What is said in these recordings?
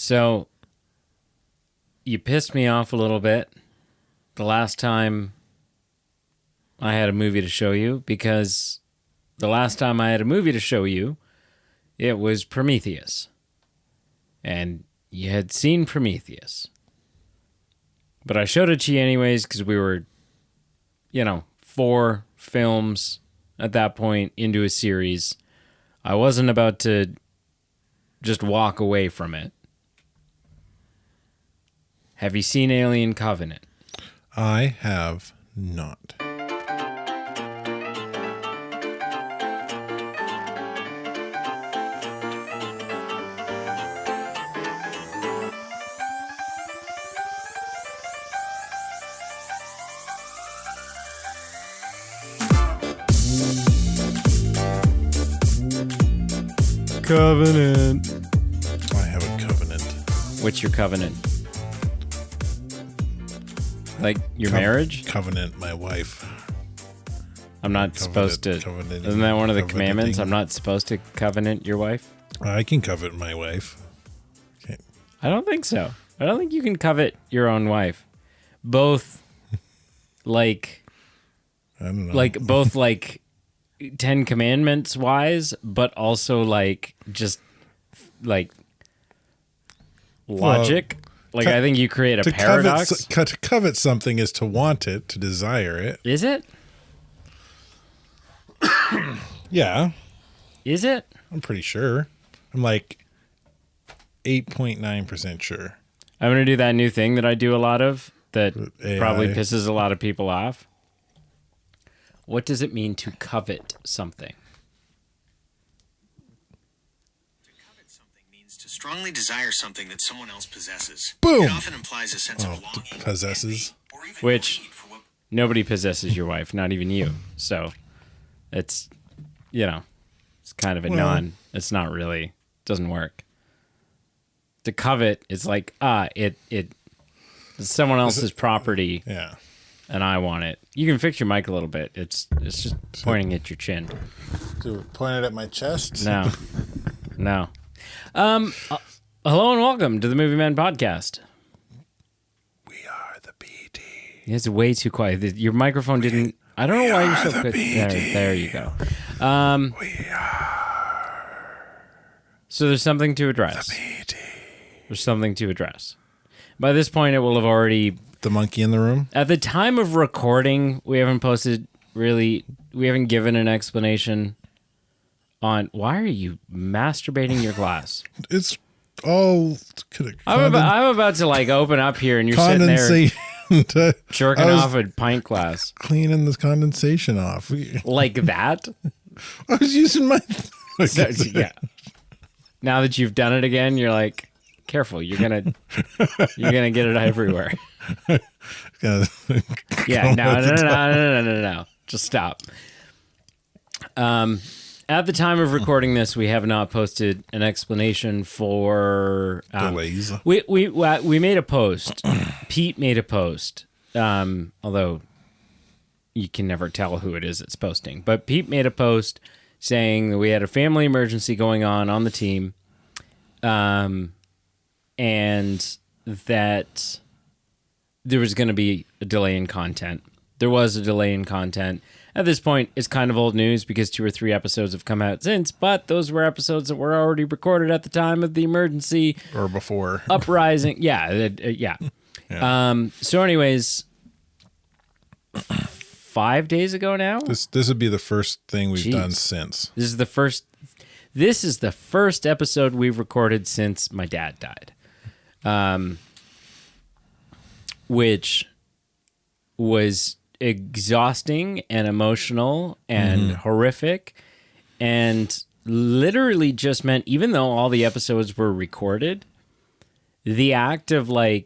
So, you pissed me off a little bit the last time I had a movie to show you, because the last time I had a movie to show you, it was Prometheus. And you had seen Prometheus. But I showed it to you anyways because we were, 4 films at that point into a series. I wasn't about to just walk away from it. Have you seen Alien Covenant? I have not. Covenant. I have a covenant. What's your covenant? Like your marriage? Covenant, my wife. I'm not supposed to. Isn't that one of the commandments? I'm not supposed to covenant your wife? I can covet my wife. Okay. I don't think so. I don't think you can covet your own wife. Both, I don't know. Both 10 Commandments wise, but also just logic. I think you create a paradox. To covet something is to want it, to desire it. Is it? Yeah. Is it? I'm pretty sure. I'm 8.9% sure. I'm going to do that new thing that I do a lot of that AI. Probably pisses a lot of people off. What does it mean to covet something? To covet something means to strongly desire something that someone else possesses. Boom! It often implies a sense of longing, possesses. or even Which greed for what nobody possesses your wife, not even you. So it's, it's kind of a it's not really, doesn't work. To covet is it's someone else's property. Yeah. And I want it. You can fix your mic a little bit. It's just pointing at your chin. So point it at my chest? No. Hello and welcome to the Movie Man Podcast. We are the BD. It's way too quiet. Your microphone didn't... I don't know why you're so quick. There you go. We are So there's something to address. the BD. There's something to address. By this point, it will have already... The monkey in the room? At the time of recording, we haven't given an explanation on why are you masturbating your glass? It's all... I'm about to open up here and you're sitting there jerking off a pint glass. Cleaning the condensation off. Like that? I was using my... So, yeah. Now that you've done it again, you're like, careful, you're gonna get it everywhere. Yeah, no. Just stop. At the time of recording this, we have not posted an explanation for delays. We made a post. Pete made a post. Although you can never tell who it is that's posting. But Pete made a post saying that we had a family emergency going on the team. And that there was going to be a delay in content. There was a delay in content. At this point, it's kind of old news because 2 or 3 episodes have come out since, but those were episodes that were already recorded at the time of the emergency. Or before. Uprising. Yeah. So anyways, 5 days ago now? This would be the first thing we've done since. This is the first episode we've recorded since my dad died. Which was exhausting and emotional and horrific, and literally just meant, even though all the episodes were recorded, the act of there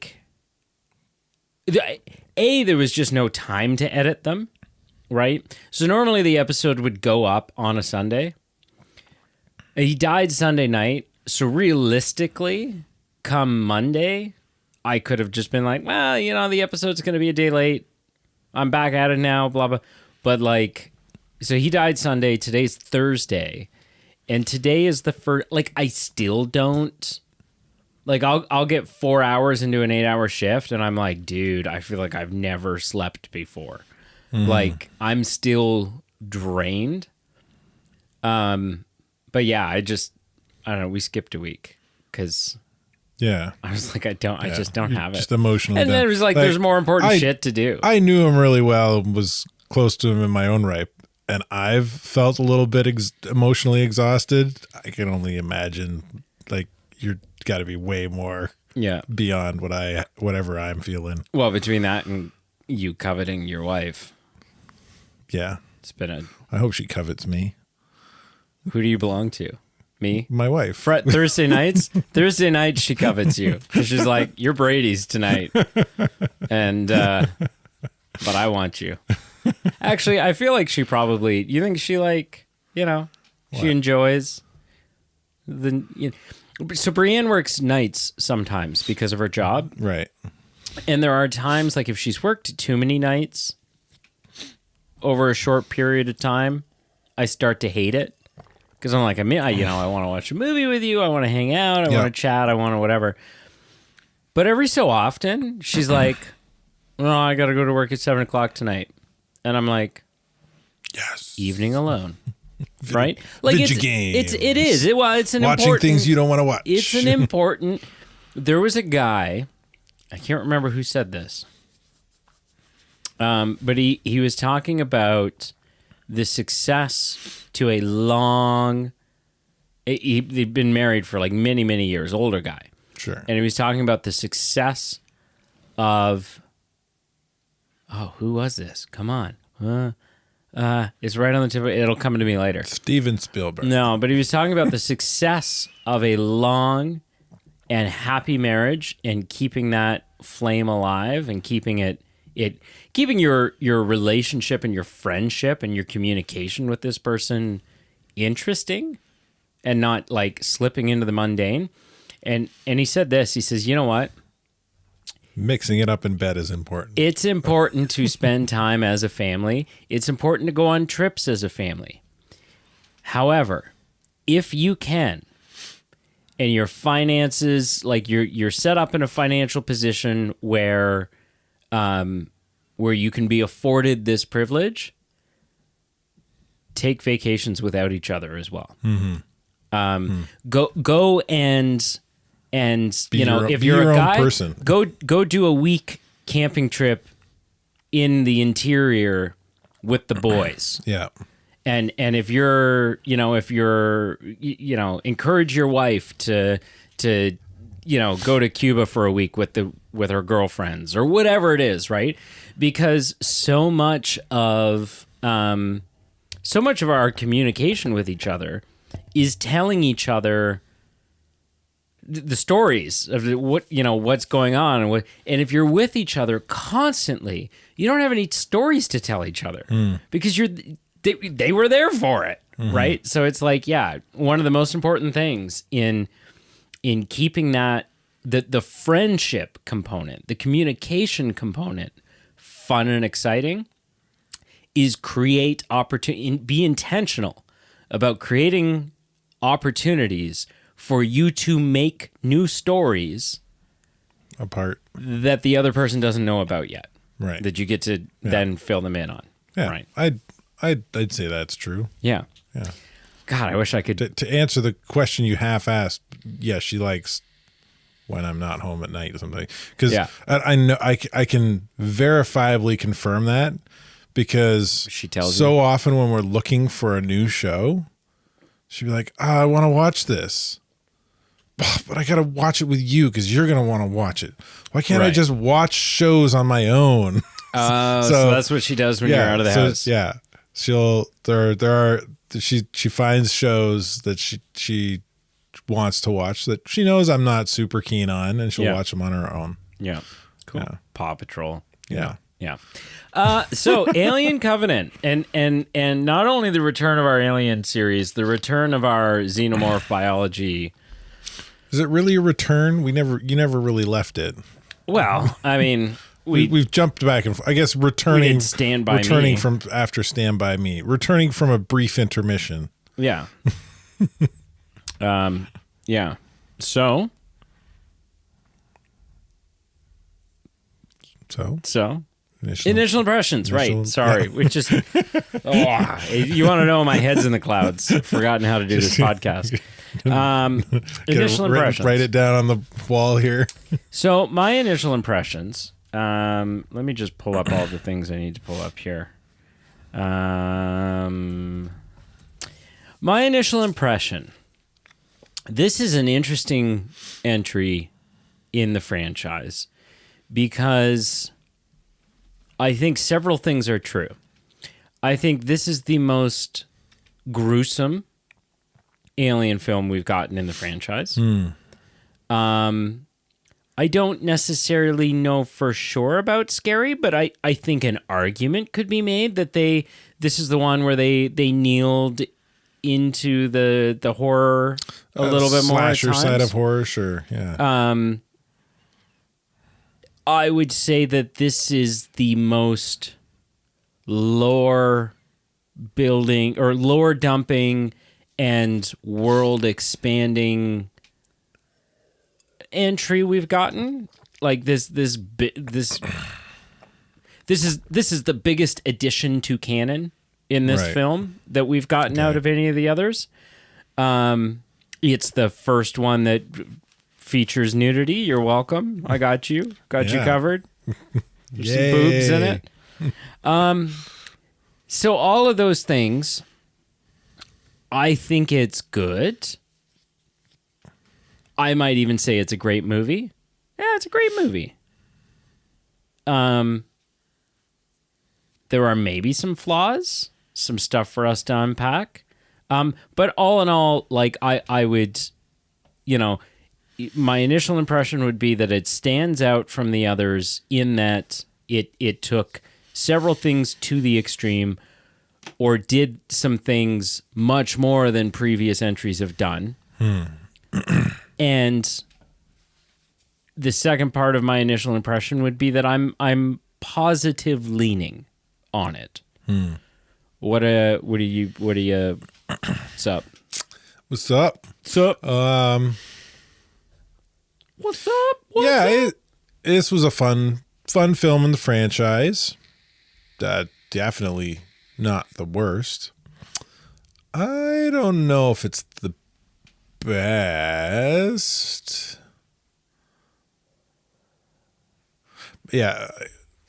was just no time to edit them, right? So normally the episode would go up on a Sunday. He died Sunday night, so realistically, come Monday, I could have just been like, well, the episode's going to be a day late. I'm back at it now, blah, blah. But so he died Sunday. Today's Thursday. And today is the first, I still don't Like I'll get 4 hours into an 8-hour shift and I'm like, dude, I feel like I've never slept before. Like I'm still drained. But yeah, I don't know. We skipped a week because Yeah. I was like, I just don't have it. Just emotionally And then it was like, there's more important shit to do. I knew him really well, was close to him in my own right, and I've felt a little bit emotionally exhausted. I can only imagine, like, you're got to be way more beyond whatever I'm feeling. Well, between that and you coveting your wife. Yeah. It's been I hope she covets me. Who do you belong to? Me? My wife. Thursday nights? Thursday night she covets you. She's like, you're Brady's tonight. And, but I want you. Actually, I feel like she probably, you think she like, she enjoys so Brienne works nights sometimes because of her job. Right. And there are times, like if she's worked too many nights over a short period of time, I start to hate it. Because I'm like, I want to watch a movie with you. I want to hang out. I want to chat. I want to whatever. But every so often, she's like, "Oh, I got to go to work at 7 o'clock tonight," and I'm like, "Yes, evening alone." Right? Like video games. It is. It's an watching important things you don't want to watch. It's an important. There was a guy, I can't remember who said this, but he was talking about the success to a long. He'd been married for like many, many years, older guy. Sure. And he was talking about the success of. Oh, who was this? Come on. It's right on the tip. It'll come to me later. Steven Spielberg. No, but he was talking about the success of a long and happy marriage and keeping that flame alive and keeping keeping your relationship and your friendship and your communication with this person interesting and not like slipping into the mundane. And he said this. He says, you know what? Mixing it up in bed is important. It's important to spend time as a family. It's important to go on trips as a family. However, if you can, and your finances, like you're set up in a financial position where you can be afforded this privilege, take vacations without each other as well. Go and if you're a guy, person. go do a week camping trip in the interior with the boys. Yeah. And if you're encourage your wife to go to Cuba for a week with her girlfriends or whatever it is, right? Because so much of our communication with each other is telling each other the stories of what's going on and if you're with each other constantly, you don't have any stories to tell each other because they were there for it, right? So it's like, one of the most important things in keeping that the friendship component, the communication component, fun and exciting, is create opportunity. Be intentional about creating opportunities for you to make new stories apart that the other person doesn't know about yet. Right. That you get to then fill them in on. Yeah. Right. I'd say that's true. Yeah. Yeah. God, I wish I could. To answer the question you half asked, yes, she likes when I'm not home at night or something. Because I know I can verifiably confirm that because she tells so often when we're looking for a new show, she'd be like, I want to watch this. But I got to watch it with you because you're going to want to watch it. Why can't I just watch shows on my own? So that's what she does when you're out of the house. Yeah. She finds shows that she wants to watch that she knows I'm not super keen on, and she'll watch them on her own. Yeah. Cool. Yeah. Paw Patrol. Yeah. Yeah. So Alien Covenant and not only the return of our Alien series, the return of our xenomorph biology. Is it really a return? You never really left it. Well, I mean, we've jumped back and I guess returning Me. from after Stand By Me, returning from a brief intermission. Yeah. Yeah. So So initial impressions, right? Sorry, we just. You want to know my head's in the clouds. Forgotten how to do this podcast. Initial impressions. Write it down on the wall here. So my initial impressions. Let me just pull up all the things I need to pull up here. My initial impression. This is an interesting entry in the franchise because I think several things are true. I think this is the most gruesome alien film we've gotten in the franchise. I don't necessarily know for sure about scary, but I think an argument could be made that this is the one where they kneeled into the horror a little bit more at slasher times. Side of horror, sure, yeah. I would say that this is the most lore building or lore dumping and world expanding entry we've gotten. Like this is the biggest addition to canon in this film that we've gotten out of any of the others. It's the first one that features nudity. You're welcome. I got you. Got you covered. There's some boobs in it. So all of those things, I think it's good. I might even say it's a great movie. Yeah, it's a great movie. There are maybe some flaws, some stuff for us to unpack. But all in all, like I would, my initial impression would be that it stands out from the others in that it took several things to the extreme or did some things much more than previous entries have done. And the second part of my initial impression would be that I'm positive leaning on it. What do you what's up? What's up? What's up? What's up? This was a fun film in the franchise. Definitely not the worst. I don't know if it's the best. Yeah,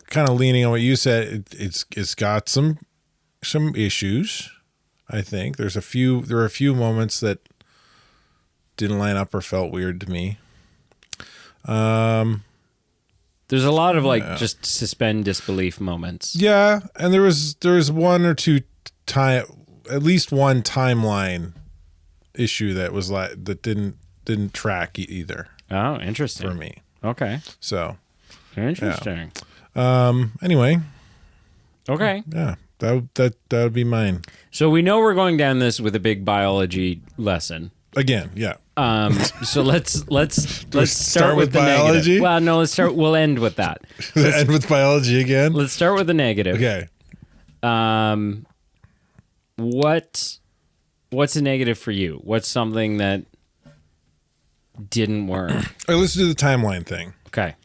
kind of leaning on what you said. It's got some issues. I think there were a few moments that didn't line up or felt weird to me. There's a lot of just suspend disbelief moments. Yeah, and there was one or two at least one timeline issue that was that didn't track either. Oh, interesting. For me. Okay. So interesting. Yeah. Anyway. Okay. Yeah. That would be mine. So we know we're going down this with a big biology lesson. Again, yeah. So let's start with the biology. Negative. Well, no, we'll end with that. End with biology again. Let's start with the negative. Okay. What's a negative for you? What's something that didn't work? All right, let's do the timeline thing. Okay.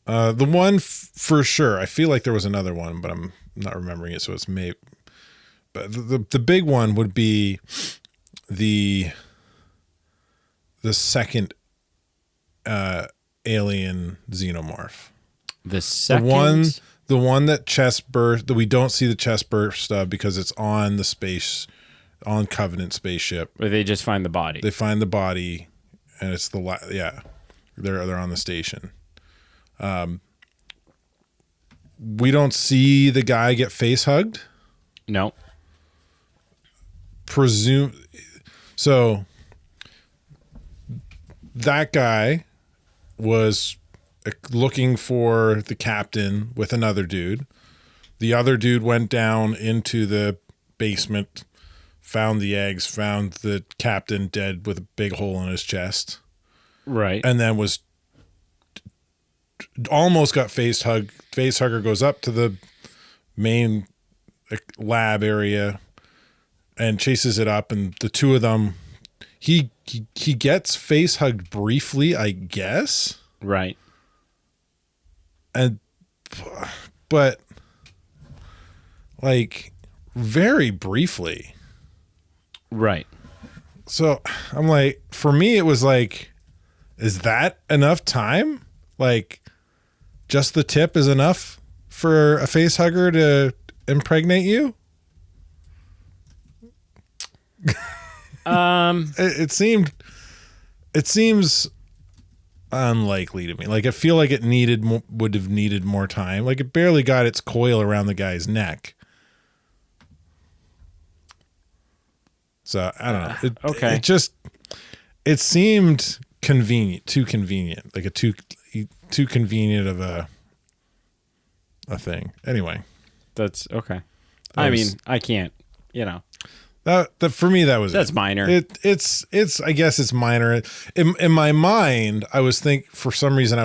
The one for sure. I feel like there was another one, but I'm not remembering it. So it's maybe. But the big one would be the second alien xenomorph. The second? The one that chest burst, that we don't see the chest burst of because it's on the space, on Covenant spaceship. Where they just find the body. They find the body, and it's they're on the station. We don't see the guy get face hugged. No. So that guy was looking for the captain with another dude. The other dude went down into the basement, found the eggs, found the captain dead with a big hole in his chest. Right. And then was almost got face hugged. Face hugger goes up to the main lab area and chases it up, and the two of them, he gets face hugged briefly, I guess. Right. And but like very briefly. Right. So I'm like, for me, it was like, is that enough time? Like, just the tip is enough for a face hugger to impregnate you? It seems unlikely to me. Like, I feel like it would have needed more time. Like, it barely got its coil around the guy's neck. So I don't know. Okay. It seemed too convenient, like too convenient of a thing. Anyway, that's okay. I mean, I can't. That for me, that's minor. It's I guess it's minor. In my mind, I was for some reason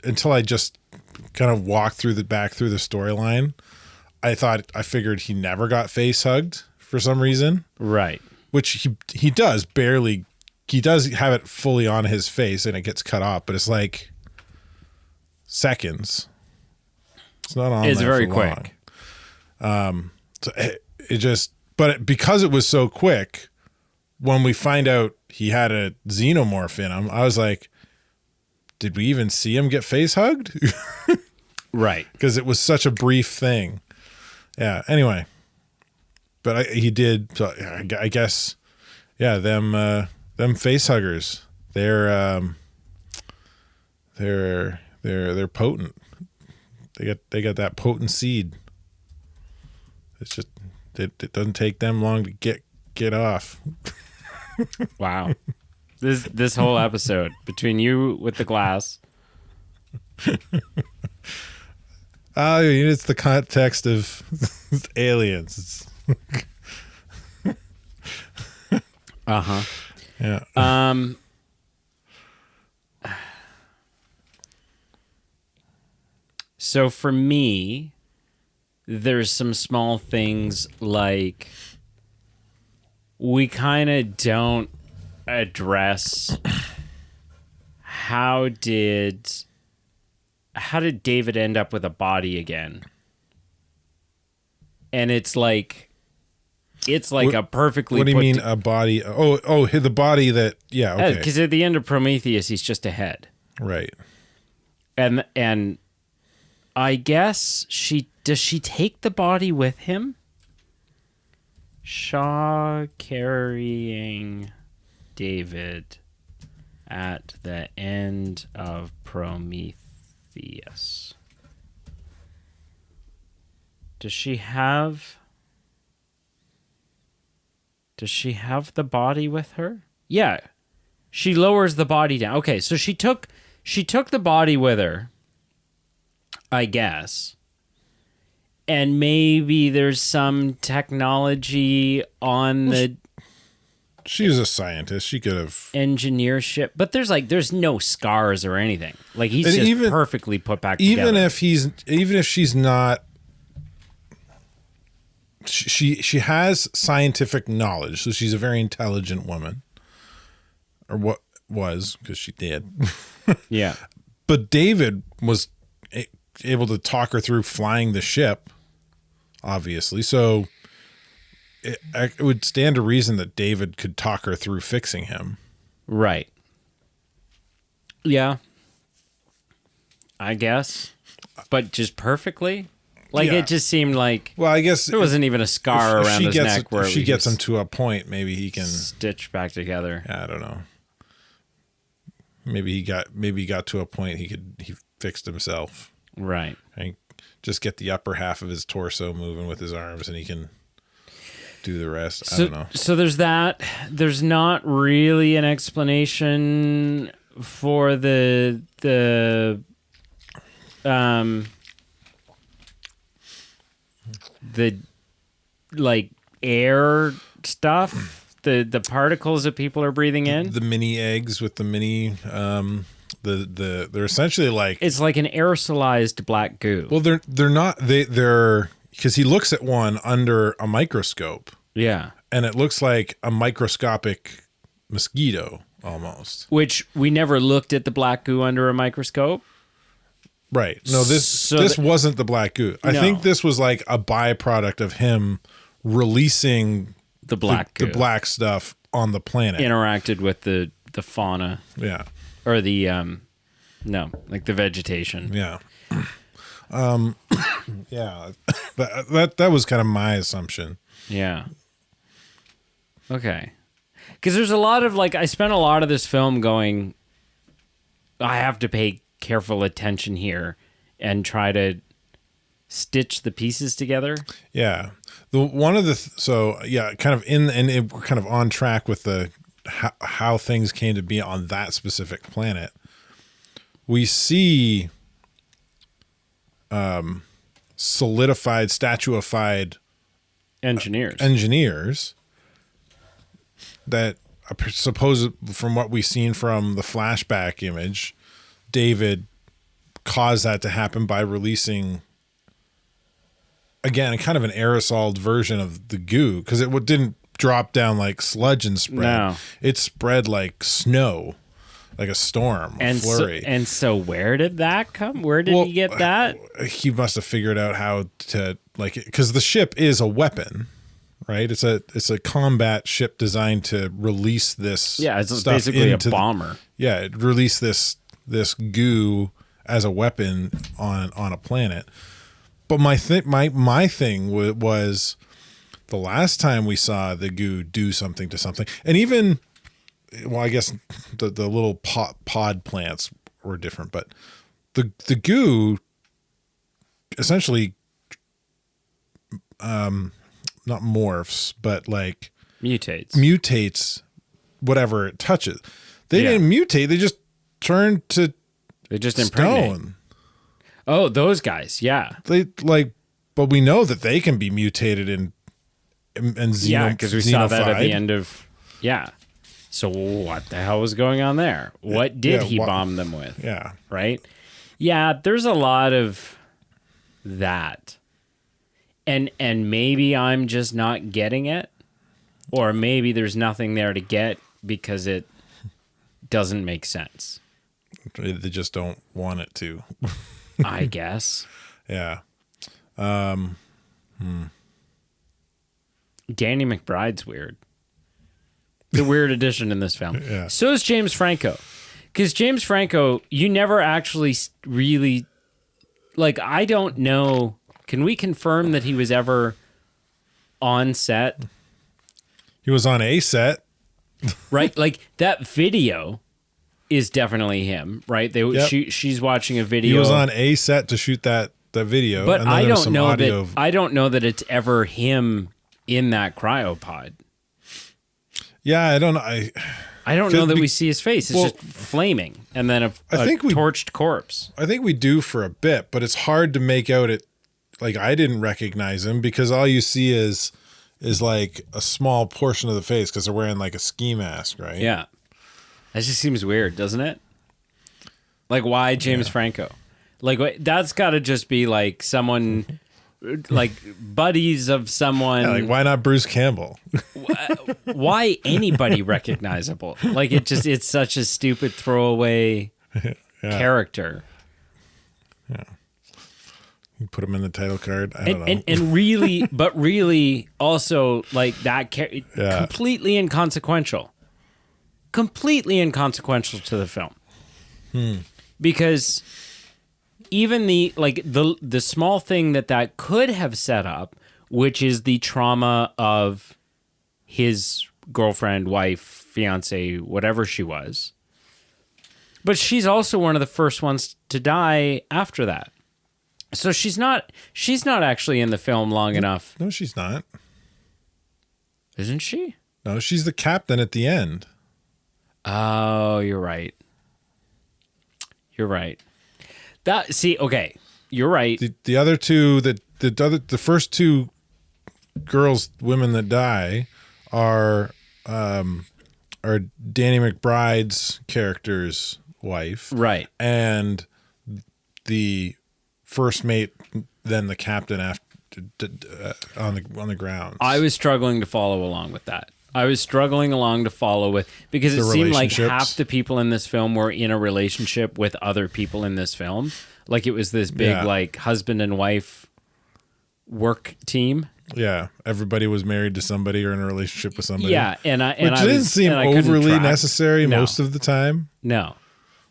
until I just kind of walked back through the storyline, I figured he never got face hugged for some reason. Right. Which he does barely. He does have it fully on his face and it gets cut off, but it's like seconds. It's not on. It's there very for quick. Long. So but because it was so quick, when we find out he had a xenomorph in him, I was like, did we even see him get face hugged? Right. Because it was such a brief thing. Yeah. Anyway. But he did. So I guess, yeah. Them face huggers. They're potent. They got that potent seed. It's just it doesn't take them long to get off. Wow. This whole episode between you with the glass. It's the context of aliens. Uh-huh. Yeah. So for me, there's some small things like we kind of don't address how did David end up with a body again? And it's like a perfectly. What do you put mean a body? Oh, the body that. Yeah, okay. Because at the end of Prometheus, he's just a head, right? And I guess does she take the body with him? Shaw carrying David at the end of Prometheus. Does she have the body with her? Yeah. She lowers the body down. Okay, so she took the body with her, I guess. And maybe there's some technology on the She's a scientist. She could have engineer ship, but there's no scars or anything. Like he's just even, perfectly put back together. Even if she's not, she has scientific knowledge, so she's a very intelligent woman, or what was, because she did. Yeah, but David was able to talk her through flying the ship, obviously. So it would stand to reason that David could talk her through fixing him. Right. Yeah. I guess. But just perfectly? Like, yeah. It just seemed like... Well, I guess... there wasn't even a scar around his neck where if she gets him to a point, maybe he can... stitch back together. I don't know. Maybe he got to a point he fixed himself. Right. Just get the upper half of his torso moving with his arms and he can do the rest. I don't know. So there's that. There's not really an explanation for the like air stuff, the particles that people are breathing in. The mini eggs with the mini they're essentially like, it's like an aerosolized black goo. Well, they're not they're because he looks at one under a microscope. Yeah. And it looks like a microscopic mosquito almost. Which we never looked at the black goo under a microscope. Right. No, this So this wasn't the black goo. I No. think this was like a byproduct of him releasing the black the goo black stuff on the planet. interacted with the fauna Yeah. or the no, like the vegetation. Yeah. Yeah. That was kind of my assumption. Yeah. Okay. Because there's a lot of like, I spent a lot of this film going, I have to pay careful attention here and try to stitch the pieces together. Yeah. Kind of we're kind of on track with the how things came to be on that specific planet. We see solidified, statuified engineers that I suppose, from what we've seen from the flashback image, David caused that to happen by releasing, again, kind of an aerosoled version of the goo, because it didn't drop down like sludge and spread. No. It spread like snow, like a storm, a flurry. So where did that come? Where did he get that? He must have figured out how to, like, because the ship is a weapon, right? It's a combat ship designed to release this. Yeah, it's stuff basically a bomber. Yeah, it released this goo as a weapon on a planet. But my thing was the last time we saw the goo do something to something, and even, well, I guess the little pod plants were different, but the goo essentially not morphs, but like mutates whatever it touches. They didn't mutate; they just turned to impregnate. Stone. Oh, those guys, yeah. But we know that they can be mutated and because we saw that at the end of, So what the hell was going on there? What did he bomb them with? Yeah. Right? Yeah, there's a lot of that. And maybe I'm just not getting it, or maybe there's nothing there to get because it doesn't make sense. They just don't want it to. I guess. Yeah. Danny McBride's weird. The weird addition in this film. Yeah. So is James Franco. Because James Franco, you never actually really... Like, I don't know... Can we confirm that he was ever on set? He was on a set. Right? Like, that video is definitely him, right? She's watching a video. He was on a set to shoot that video. But and then I there was don't some know audio that I don't know that it's ever him in that cryopod. Yeah, I don't know. I don't know that we see his face. It's just flaming and then a torched corpse. I think we do for a bit, but it's hard to make out it. Like, I didn't recognize him because all you see is like a small portion of the face because they're wearing like a ski mask, right? Yeah. That just seems weird, doesn't it? Like, why James Franco? Like, that's got to just be like someone, like buddies of someone. Yeah, like, why not Bruce Campbell? Why anybody recognizable? Like, it's such a stupid throwaway character. Yeah. You put him in the title card. I don't know. And really also like that completely inconsequential. Completely inconsequential to the film. Because even the small thing that could have set up, which is the trauma of his girlfriend, wife, fiance, whatever she was. But she's also one of the first ones to die after that. So she's not actually in the film long enough. No, she's not. Isn't she? No, she's the captain at the end. Oh, you're right. You're right. Okay, you're right. The other two, the first two women that die are Danny McBride's character's wife, right, and the first mate, then the captain after on the ground. I was struggling to follow along with that. I was struggling along to follow with because it The seemed like relationships. half the people in this film were in a relationship with other people in this film. Like it was this big Yeah. like husband and wife work team. Yeah, everybody was married to somebody or in a relationship with somebody. Yeah, and I which and I didn't was, seem and I couldn't overly track. necessary No. most of the time. No,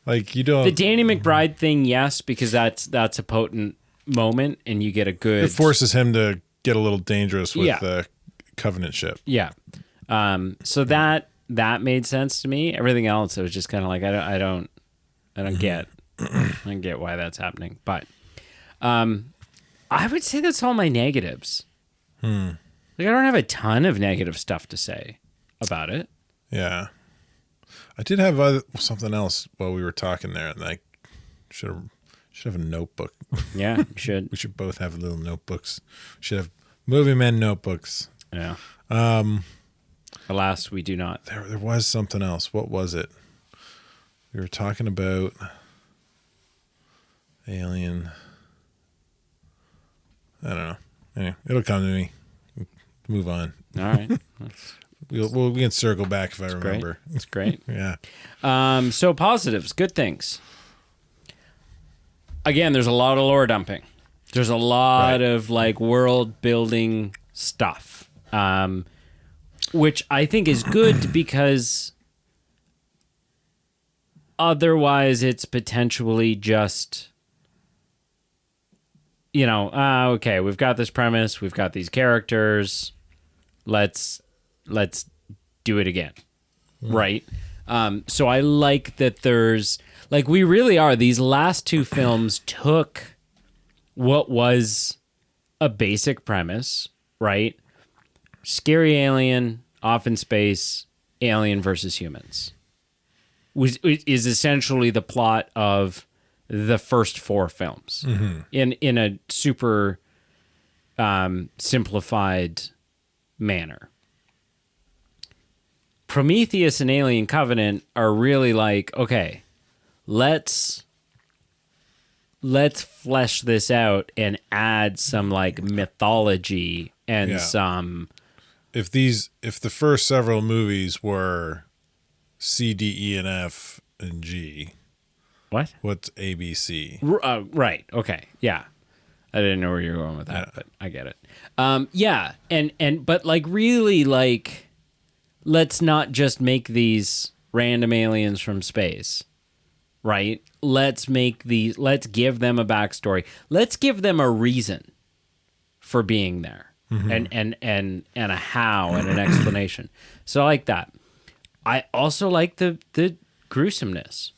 Like you don't. the Danny McBride thing, yes, because that's a potent moment, and you get a good. It forces him to get a little dangerous with Yeah. the covenant ship. Yeah. So that made sense to me. Everything else, it was just kind of like I don't get I don't get why that's happening. But I would say that's all my negatives. Like I don't have a ton of negative stuff to say about it. Yeah, I did have something else while we were talking there, and I should have a notebook. Yeah, you should. We should both have little notebooks. We should have movie men notebooks. Yeah. Alas, we do not. There was something else. What was it? We were talking about Alien. I don't know. Anyway, it'll come to me. Move on. All right. We can circle back if I remember. It's great. Yeah. So positives, good things. Again, there's a lot of lore dumping. There's a lot of like world building stuff, which I think is good because otherwise it's potentially just, okay, we've got this premise, we've got these characters, let's do it again, right? So I like that there's like we really are. These last two films took what was a basic premise, right? Scary alien, off in space, alien versus humans, which is essentially the plot of the first four films in a super simplified manner. Prometheus and Alien Covenant are really like, okay, let's flesh this out and add some like mythology and some. If the first several movies were C, D, E, and F and G, What? what's ABC? Right. Okay. Yeah. I didn't know where you were going with that, but I get it. Yeah. But like really like, let's not just make these random aliens from space, right? Let's give them a backstory. Let's give them a reason for being there and a how and an explanation. So I like that. I also like the gruesomeness.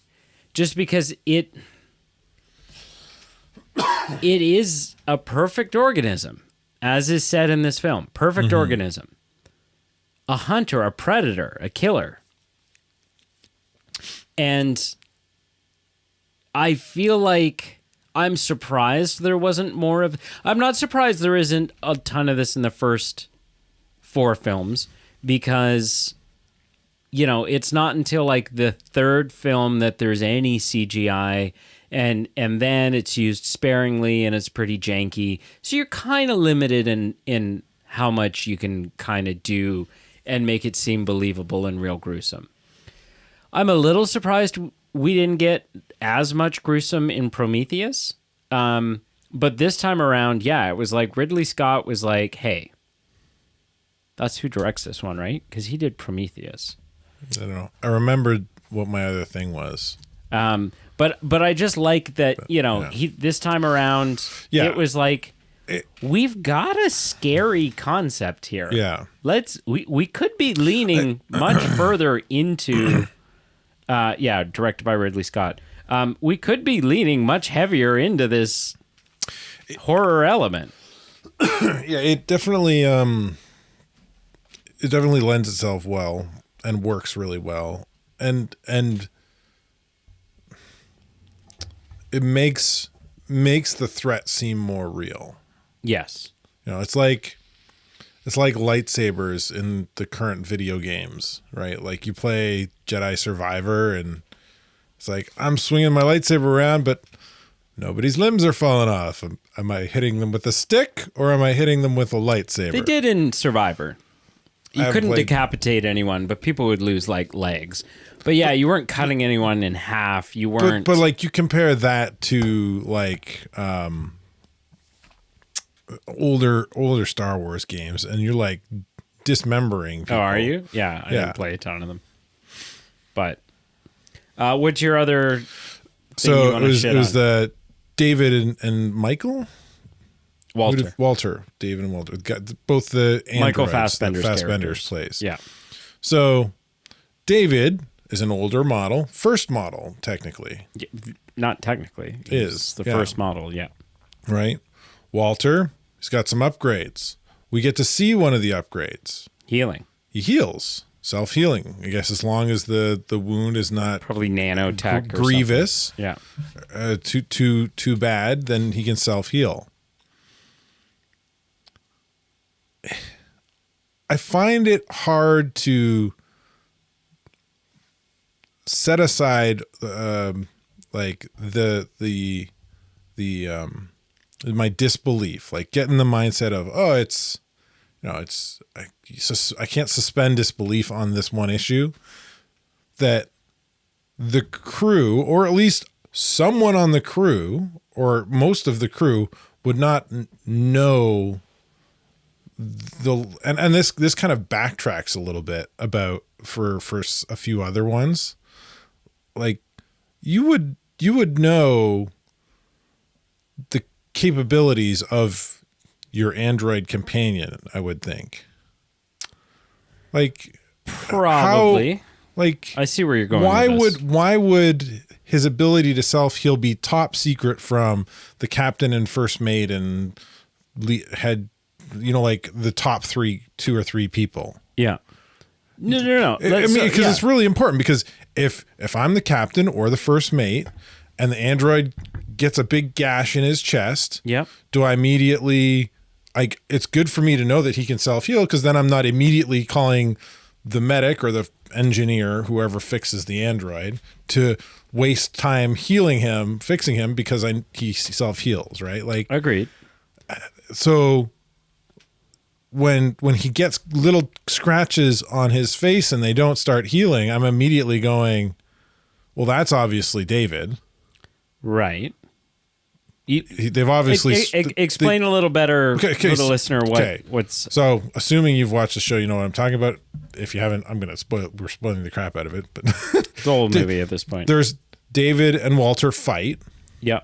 Just because it is a perfect organism, as is said in this film. Perfect organism. A hunter, a predator, a killer. And I feel like I'm surprised there wasn't more of... I'm not surprised there isn't a ton of this in the first four films because... it's not until like the third film that there's any CGI and then it's used sparingly and it's pretty janky. So you're kind of limited in how much you can kind of do and make it seem believable and real gruesome. I'm a little surprised we didn't get as much gruesome in Prometheus. But this time around, it was like Ridley Scott was like, hey, that's who directs this one, right? Because he did Prometheus. I don't know. I remembered what my other thing was. But I just like that, he this time around, it was like, we've got a scary concept here. Yeah. We could be leaning much further into, directed by Ridley Scott. We could be leaning much heavier into this horror element. Yeah, it definitely lends itself well and works really well. And it makes the threat seem more real. Yes. It's like lightsabers in the current video games, right? Like you play Jedi Survivor and it's like, I'm swinging my lightsaber around, but nobody's limbs are falling off. Am I hitting them with a stick or am I hitting them with a lightsaber? They did in Survivor. You couldn't like, decapitate anyone, but people would lose like legs. But yeah, you weren't cutting anyone in half. You weren't. But like you compare that to like older Star Wars games, and you're like dismembering people. Oh, are you? Yeah, I Yeah. didn't play a ton of them. But what's your other? So it was the David and Michael. Walter. David and Walter. Got both the androids Michael that Fassbender's Fassbender's plays. Yeah. So David is an older model, first model technically. Not technically. Is the first model, yeah. Right? Walter, he's got some upgrades. We get to see one of the upgrades. Healing. He heals. Self-healing. I guess as long as the wound is not Probably nanotech or grievous, something. Yeah. too bad, then he can self-heal. I find it hard to set aside like the my disbelief, like get in the mindset of, oh, it's, you know, it's I can't suspend disbelief on this one issue, that the crew, or at least someone on the crew, or most of the crew, would not know and this kind of backtracks a little bit about for a few other ones. Like you would know the capabilities of your android companion, I would think. Like Probably. Like I see where you're going. Why would his ability to self-heal be top secret from the captain and first mate and head, you know, like the top 2 or 3 people? Yeah. No. I mean, because it's really important, because if I'm the captain or the first mate and the android gets a big gash in his chest, do I immediately, like, it's good for me to know that he can self-heal, because then I'm not immediately calling the medic or the engineer, whoever fixes the android, to waste time healing him, fixing him, because he self-heals, right? Like, agreed. So when he gets little scratches on his face and they don't start healing, I'm immediately going, well, that's obviously David. Right. They've obviously explain a little better for the listener what's. So, assuming you've watched the show, you know what I'm talking about. If you haven't, I'm going to spoil. We're spoiling the crap out of it, but it's a whole movie at this point. There's David and Walter fight. Yeah,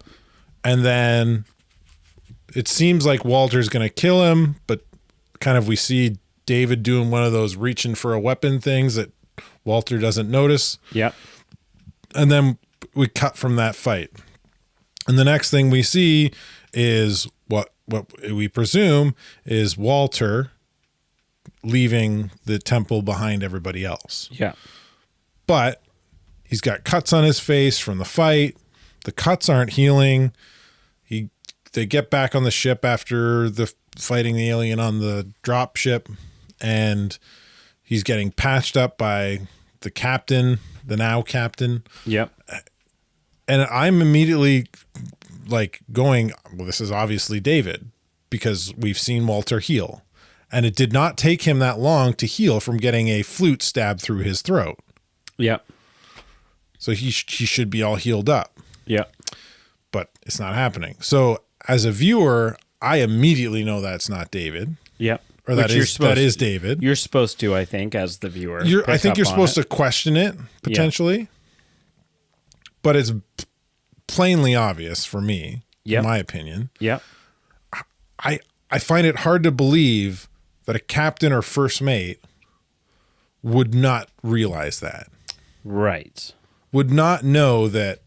and then it seems like Walter's going to kill him, but kind of we see David doing one of those reaching for a weapon things that Walter doesn't notice. Yeah, and then we cut from that fight. And the next thing we see is what we presume is Walter leaving the temple behind everybody else. Yeah. But he's got cuts on his face from the fight. The cuts aren't healing. They get back on the ship after the fighting the alien on the drop ship, and he's getting patched up by the captain, the now captain. Yep. And I'm immediately like going, well, this is obviously David, because we've seen Walter heal. And it did not take him that long to heal from getting a flute stabbed through his throat. Yep. So he should be all healed up. Yep. But it's not happening. So as a viewer, I immediately know that's not David. Yep. Or that is David. You're supposed to, I think, as the viewer. I think you're supposed to question it, potentially. Yep. But it's plainly obvious for me, in my opinion. Yeah. I find it hard to believe that a captain or first mate would not realize that. Right. Would not know that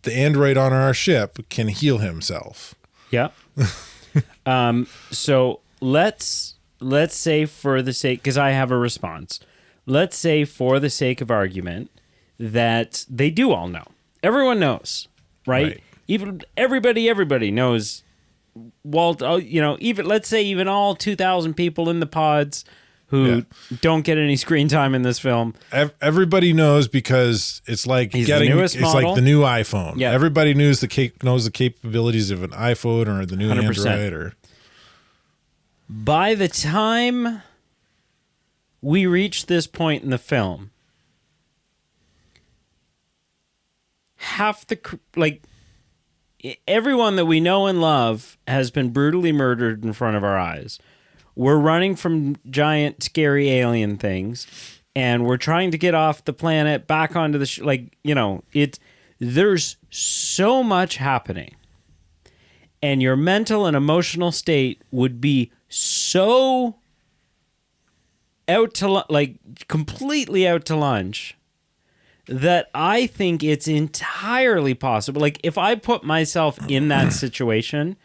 the android on our ship can heal himself. Yeah. So let's say, for the sake, because I have a response, let's say for the sake of argument that they do all know. Everyone knows, right? Even everybody knows. Walt, you know, even let's say even all 2,000 people in the pods who don't get any screen time in this film. Everybody knows, because it's like it's like the new iPhone. Yeah. Everybody knows the capabilities of an iPhone or the new 100%. Android. Or by the time we reach this point in the film, half the everyone that we know and love has been brutally murdered in front of our eyes. We're running from giant, scary alien things, and we're trying to get off the planet back onto the there's so much happening, and your mental and emotional state would be so completely out to lunch, that I think it's entirely possible. Like, if I put myself in that situation,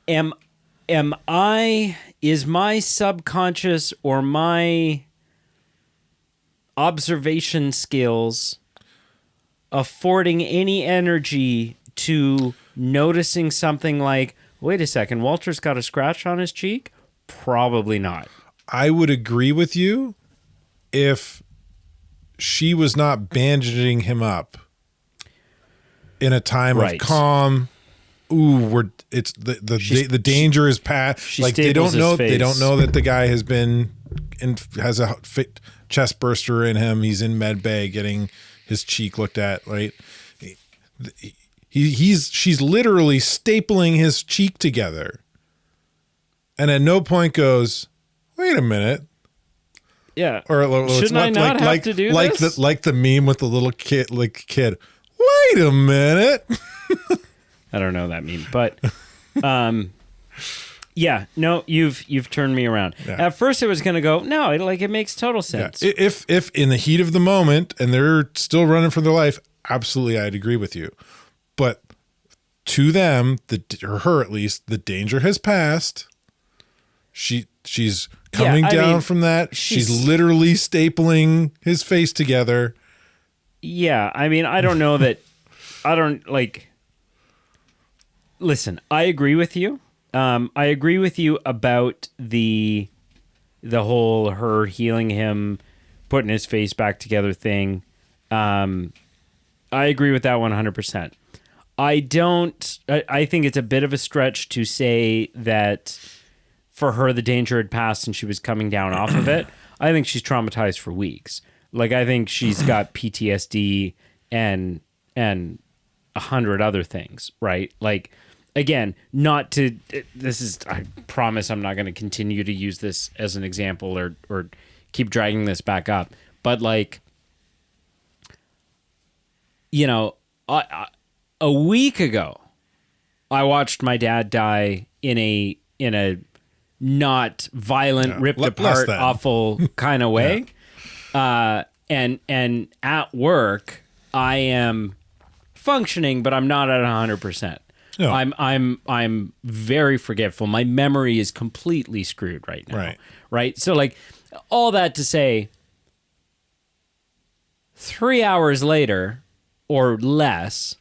is my subconscious or my observation skills affording any energy to noticing something like, wait a second, Walter's got a scratch on his cheek? Probably not. I would agree with you if she was not bandaging him up in a time of calm. Ooh, the danger is past. Like, they don't know that the guy has a chest burster in him. He's in med bay getting his cheek looked at. Right, she's literally stapling his cheek together, and at no point goes, wait a minute. Yeah. Or shouldn't I not have to do this? Like the meme with the little kid, wait a minute. I don't know that meme, but yeah, no, you've turned me around. Yeah. At first, I was going to go, no, it makes total sense. Yeah. If in the heat of the moment and they're still running for their life, absolutely, I'd agree with you. But to them, or her at least, the danger has passed. She's coming down from that. She's literally stapling his face together. Yeah, I mean, I don't know that. I don't Listen, I agree with you. I agree with you about the whole her healing him, putting his face back together thing. I agree with that 100%. I think it's a bit of a stretch to say that for her the danger had passed and she was coming down off of it. I think she's traumatized for weeks. Like, I think she's got PTSD and 100 other things, right? Like, again, I promise I'm not going to continue to use this as an example or keep dragging this back up. But, like, you know, a week ago, I watched my dad die in a not violent, ripped apart, awful kind of way. Yeah. And at work, I am functioning, but I'm not at 100%. No. I'm very forgetful. My memory is completely screwed right now. Right. So, like, all that to say, 3 hours later or less,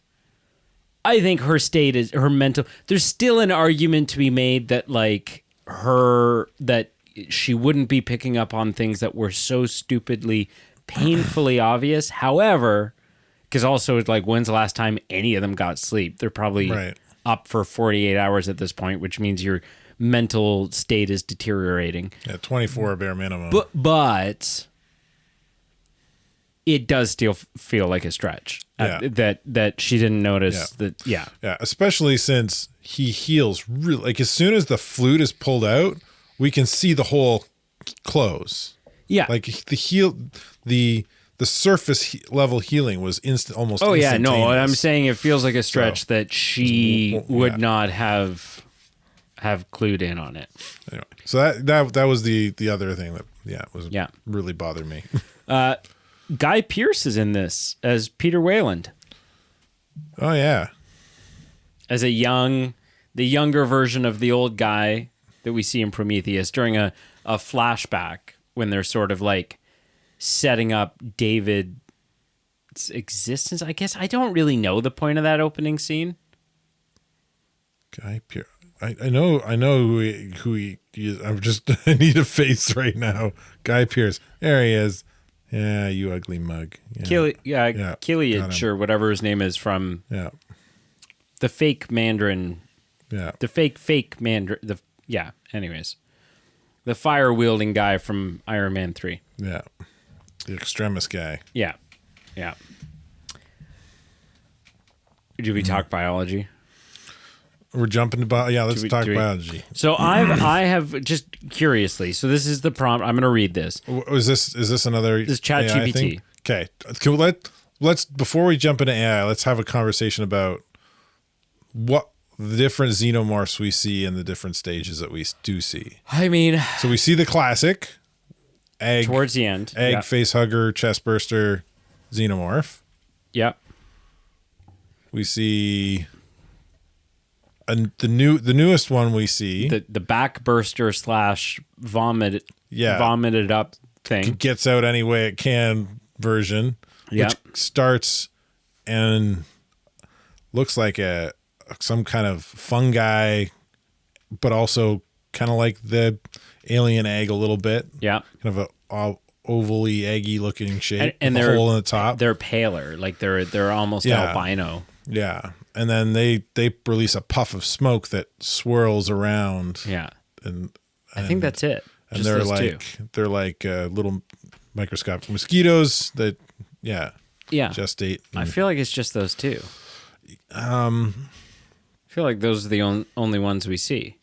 I think her state is her mental. There's still an argument to be made that, like, that she wouldn't be picking up on things that were so stupidly, painfully obvious. However, because also it's like, when's the last time any of them got sleep? They're probably up for 48 hours at this point, which means your mental state is deteriorating. Yeah, 24 bare minimum. But it does still feel like a stretch that she didn't notice that. Yeah, especially since he heals really. Like, as soon as the flute is pulled out, we can see the hole close. Yeah, like the surface level healing was almost. Oh yeah, no, I'm saying it feels like a stretch that she would not have clued in on it. Anyway, so that was the other thing that really bothered me. Guy Pearce is in this as Peter Wayland. Oh yeah, as the younger version of the old guy that we see in Prometheus during a flashback when they're sort of like setting up David's existence. I guess I don't really know the point of that opening scene. Guy Pearce. I know who he is. I need a face right now. Guy Pearce. There he is. Yeah, you ugly mug. Yeah. Killiage or whatever his name is from the fake Mandarin. Yeah. The fake Mandarin. Anyways. The fire-wielding guy from Iron Man 3. Yeah. The extremis guy. Yeah. Yeah. Do we talk biology? We're jumping to let's talk do we- biology. So I have just curiously. So this is the prompt. I'm going to read this. Is this another This is ChatGPT. Okay. Let's before we jump into AI, let's have a conversation about what the different xenomorphs we see in the different stages that we do see. I mean, So we see the classic egg towards the end. egg face hugger chest burster xenomorph. Yeah. We see the newest one we see The back burster / vomited up thing. gets out any way it can version, Yep. which starts and looks like some kind of fungi, but also kind of like the alien egg a little bit. Yeah. Kind of a ovally eggy looking shape, And with a they're hole in the top. They're paler, like they're almost Yeah. albino. Yeah, and then they release a puff of smoke that swirls around. Yeah. and I think that's it. and Just they're those like two. little microscopic mosquitoes that Yeah. gestate. I feel like it's just those two. I feel like those are the only ones we see.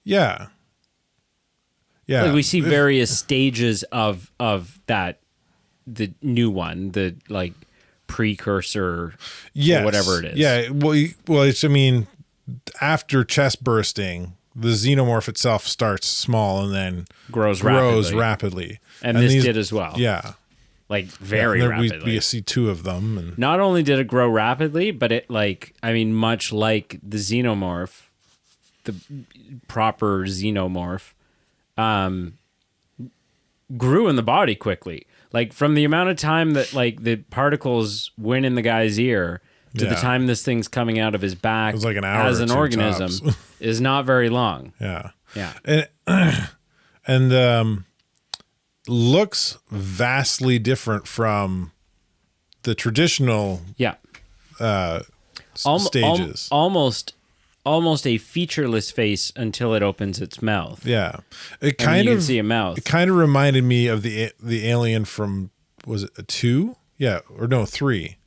Yeah. Like we see various stages of that, the new one, the like precursor, yes. or whatever it is. Yeah. After chest bursting, the xenomorph itself starts small and then grows rapidly. And this did as well. Yeah. Like very Yeah, rapidly. We see two of them. And Not only did it grow rapidly, but it much like the xenomorph, the proper xenomorph, grew in the body quickly. Like from the amount of time that like the particles went in the guy's ear to the Yeah. time this thing's coming out of his back It was like an hour as or an two organism tops. is not very long. yeah. Yeah. And looks vastly different from the traditional Yeah. stages. Almost a featureless face until it opens its mouth. Yeah, it And kind you of can see a mouth. It kind of reminded me of the alien from, was it a 2? Yeah, or no, 3.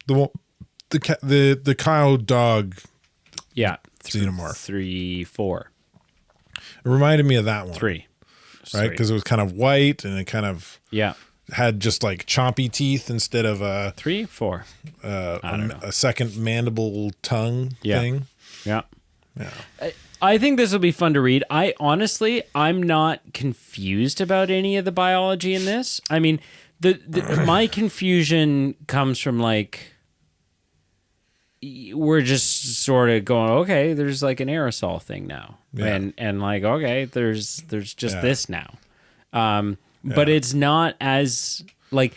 The cow dog. Yeah. Xenomorph. 3, 4, It reminded me of that one. 3. Right, because it was kind of white and it kind of Yeah. had just like chompy teeth instead of a 3, 4. I don't know. a second mandible tongue Yeah. thing. Yeah. Yeah. I think this will be fun to read. I'm not confused about any of the biology in this. I mean, my confusion comes from like, we're just sort of going, okay, there's like an aerosol thing now. Yeah. And like, okay, there's just Yeah. this now. But it's not as like,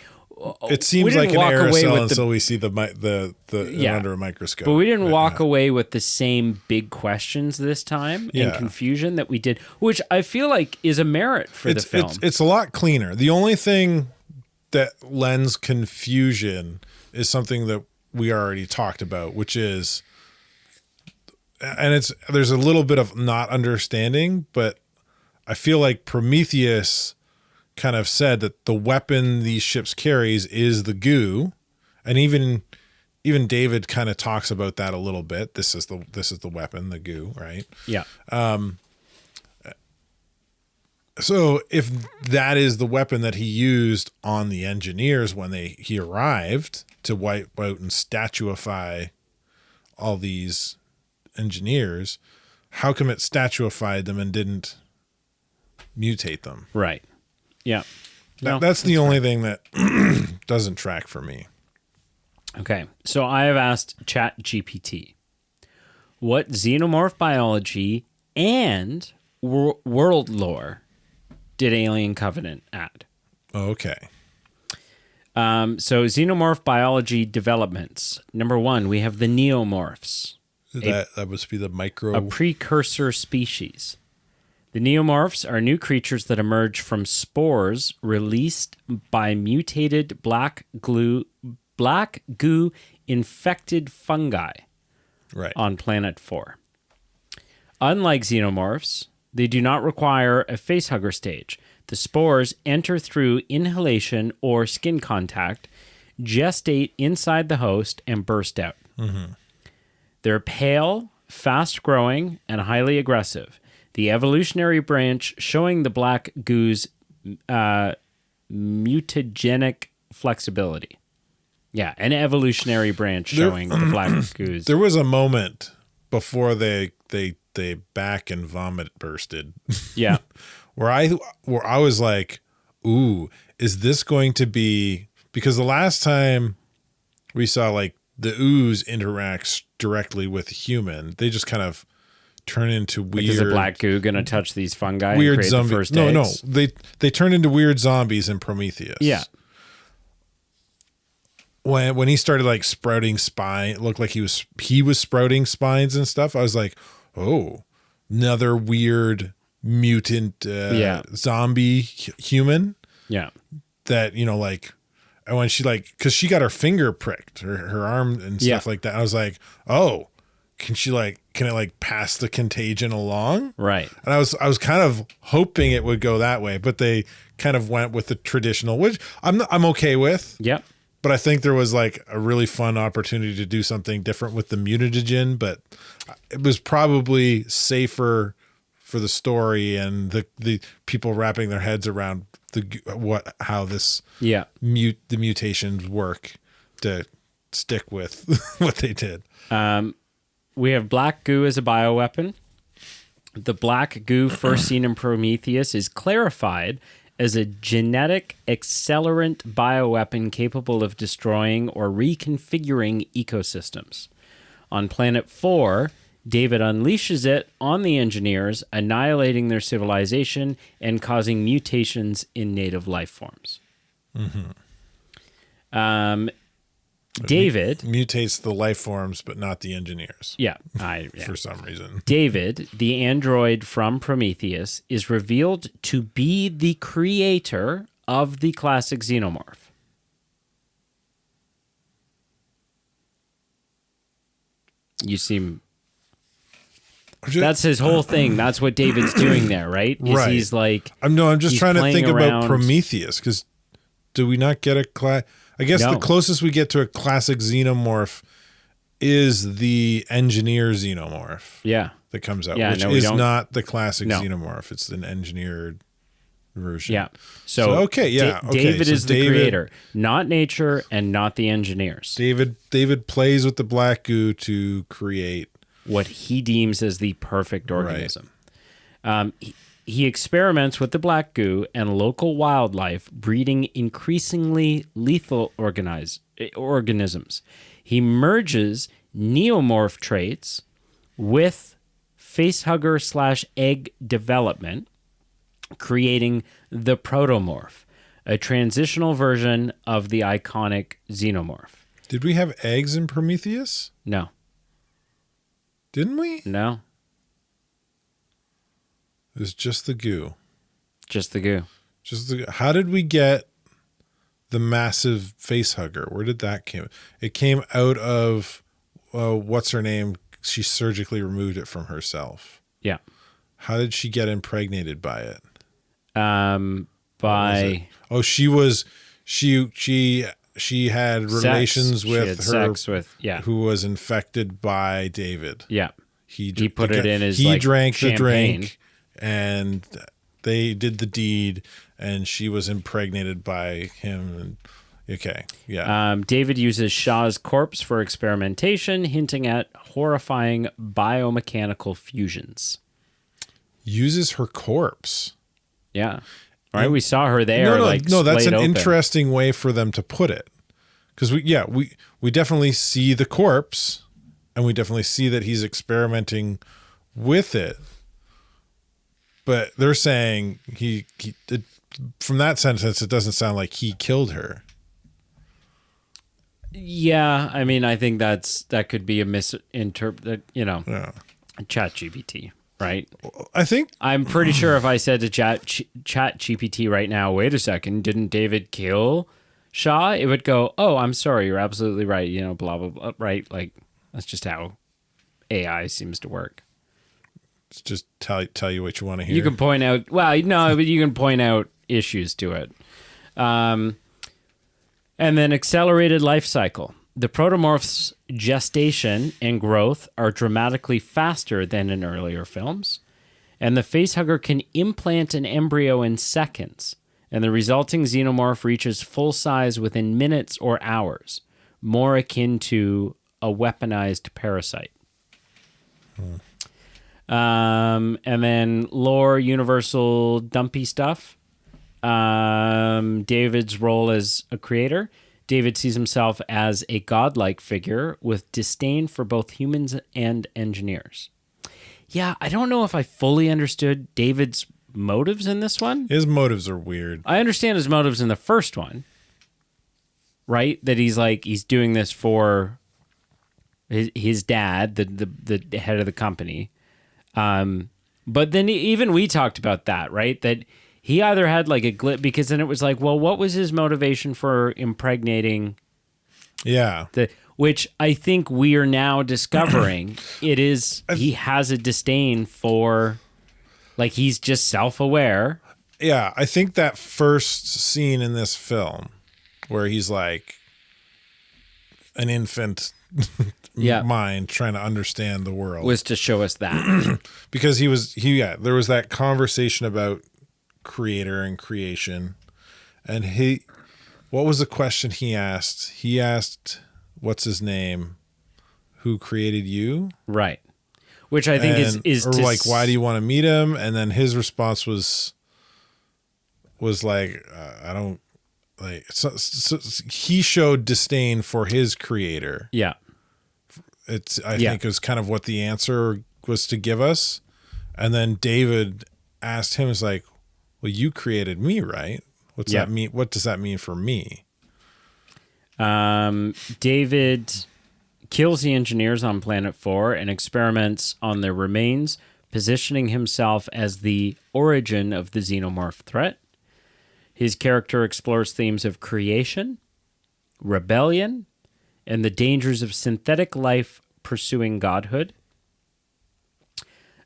It seems we like didn't an walk away aerosol with until we see the Yeah. under a microscope. But we didn't Yeah. walk away with the same big questions this time and Yeah. confusion that we did, which I feel like is a merit for the film. It's a lot cleaner. The only thing that lends confusion is something that we already talked about, which is, and there's a little bit of not understanding, but I feel like Prometheus kind of said that the weapon these ships carries is the goo, and even David kind of talks about that a little bit. This is the weapon, the goo, right? Yeah. So if that is the weapon that he used on the engineers when he arrived to wipe out and statuify all these engineers, how come it statuified them and didn't mutate them? Right. Yeah. No, That's the only thing that doesn't track for me. Okay. So I have asked ChatGPT, what xenomorph biology and world lore did Alien Covenant add? Okay. So xenomorph biology developments. Number 1, we have the neomorphs, That must be the micro. a precursor species. The neomorphs are new creatures that emerge from spores released by mutated black goo infected fungi right. on planet 4. Unlike xenomorphs, They do not require a facehugger stage. The spores enter through inhalation or skin contact, gestate inside the host, and burst out. They're pale, fast-growing, and highly aggressive. The evolutionary branch showing the black goo's mutagenic flexibility. Yeah, an evolutionary branch showing the black goose. There was a moment before they back and vomit bursted. Yeah. where I was like, ooh, is this going to be, because the last time we saw like the ooze interacts directly with a human, they just kind of turn into weird. Like, is the black goo gonna touch these fungi? Weird and create zombies. The first No, eggs? they turn into weird zombies in Prometheus. Yeah. When he started like sprouting spine, it looked like he was sprouting spines and stuff. I was like, oh, another weird mutant zombie human. Yeah. That, you know, like, and when she like, because she got her finger pricked, her arm and stuff like that. I was like, oh, can it like pass the contagion along? Right. And I was kind of hoping it would go that way, but they kind of went with the traditional, which I'm okay with. Yep. But I think there was like a really fun opportunity to do something different with the mutagen, but it was probably safer for the story and the people wrapping their heads around how the mutations work to stick with what they did. We have black goo as a bioweapon. The black goo first seen in Prometheus is clarified as a genetic accelerant bioweapon capable of destroying or reconfiguring ecosystems. On Planet 4, David unleashes it on the engineers, annihilating their civilization and causing mutations in native life forms. David mutates the life forms, but not the engineers. Yeah. For some reason. David, the android from Prometheus, is revealed to be the creator of the classic xenomorph. You seem... That's his whole thing. That's what David's doing there, right? Right. He's like... I'm just trying to think around. about Prometheus, because do we not get a class? I guess the closest we get to a classic xenomorph is the engineer xenomorph. Yeah. That comes out, Yeah, which is not the classic xenomorph. It's an engineered version. Yeah. So okay, yeah. David so is the creator, not nature and not the engineers. David plays with the black goo to create what he deems as the perfect organism. Right. He experiments with the black goo and local wildlife, breeding increasingly lethal organisms. He merges neomorph traits with facehugger/egg development, creating the protomorph, a transitional version of the iconic xenomorph. Did we have eggs in Prometheus? No. Didn't we? No. It was just the goo. Just the goo. How did we get the massive face hugger? Where did that come? It came out of what's her name? She surgically removed it from herself. Yeah. How did she get impregnated by it? She had relations with who was infected by David. Yeah. He put it in his drank champagne. the drink and they did the deed and she was impregnated by him. Okay. Yeah. David uses Shaw's corpse for experimentation, hinting at horrifying biomechanical fusions. Uses her corpse. Yeah. All right. We saw her there. No, that's an open. interesting way for them to put it. Because we definitely see the corpse and we definitely see that he's experimenting with it. But they're saying from that sentence, it doesn't sound like he killed her. Yeah, I mean, I think that could be a misinterpret. ChatGPT, right? I'm pretty sure if I said to ChatGPT right now, wait a second, didn't David kill Shaw? It would go, oh, I'm sorry, you're absolutely right. Blah blah blah. Right? Like that's just how AI seems to work. just tell you what you want to hear. You can point out, well, no, but you can point out issues to it. And then accelerated life cycle. The protomorph's gestation and growth are dramatically faster than in earlier films, and the facehugger can implant an embryo in seconds, and the resulting xenomorph reaches full size within minutes or hours, more akin to a weaponized parasite. And then lore, universal dumpy stuff. David's role as a creator. David sees himself as a godlike figure with disdain for both humans and engineers. Yeah, I don't know if I fully understood David's motives in this one. His motives are weird. I understand his motives in the first one, right? That he's doing this for his dad, the head of the company. But then even we talked about that, right? That he either had like a glitch, because then it was like, well, what was his motivation for impregnating? Yeah. Which I think we are now discovering he has a disdain for, like, he's just self-aware. Yeah. I think that first scene in this film where he's like an infant mind trying to understand the world was to show us that. Because there was that conversation about creator and creation, and what was the question he asked? He asked, what's his name, who created you, right? Which I think is or like, why do you want to meet him? And then his response was like, I don't like, so he showed disdain for his creator. Yeah. I think it was kind of what the answer was to give us. And then David asked him, is like, well, you created me, right? What's that mean? What does that mean for me? David kills the engineers on Planet 4 and experiments on their remains, positioning himself as the origin of the xenomorph threat. His character explores themes of creation, rebellion, and the dangers of synthetic life pursuing godhood.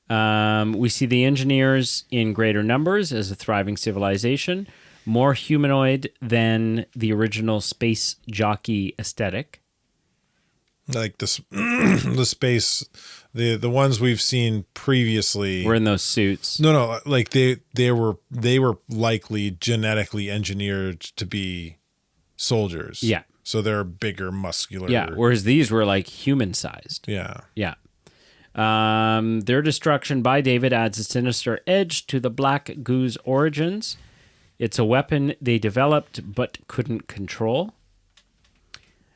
We see the engineers in greater numbers as a thriving civilization, more humanoid than the original space jockey aesthetic. Like the space, the ones we've seen previously were in those suits. No, like they were likely genetically engineered to be soldiers. Yeah. So they're bigger, muscular. Yeah. Whereas these were like human sized. Yeah. Yeah. Their destruction by David adds a sinister edge to the Black Goo's origins. It's a weapon they developed but couldn't control.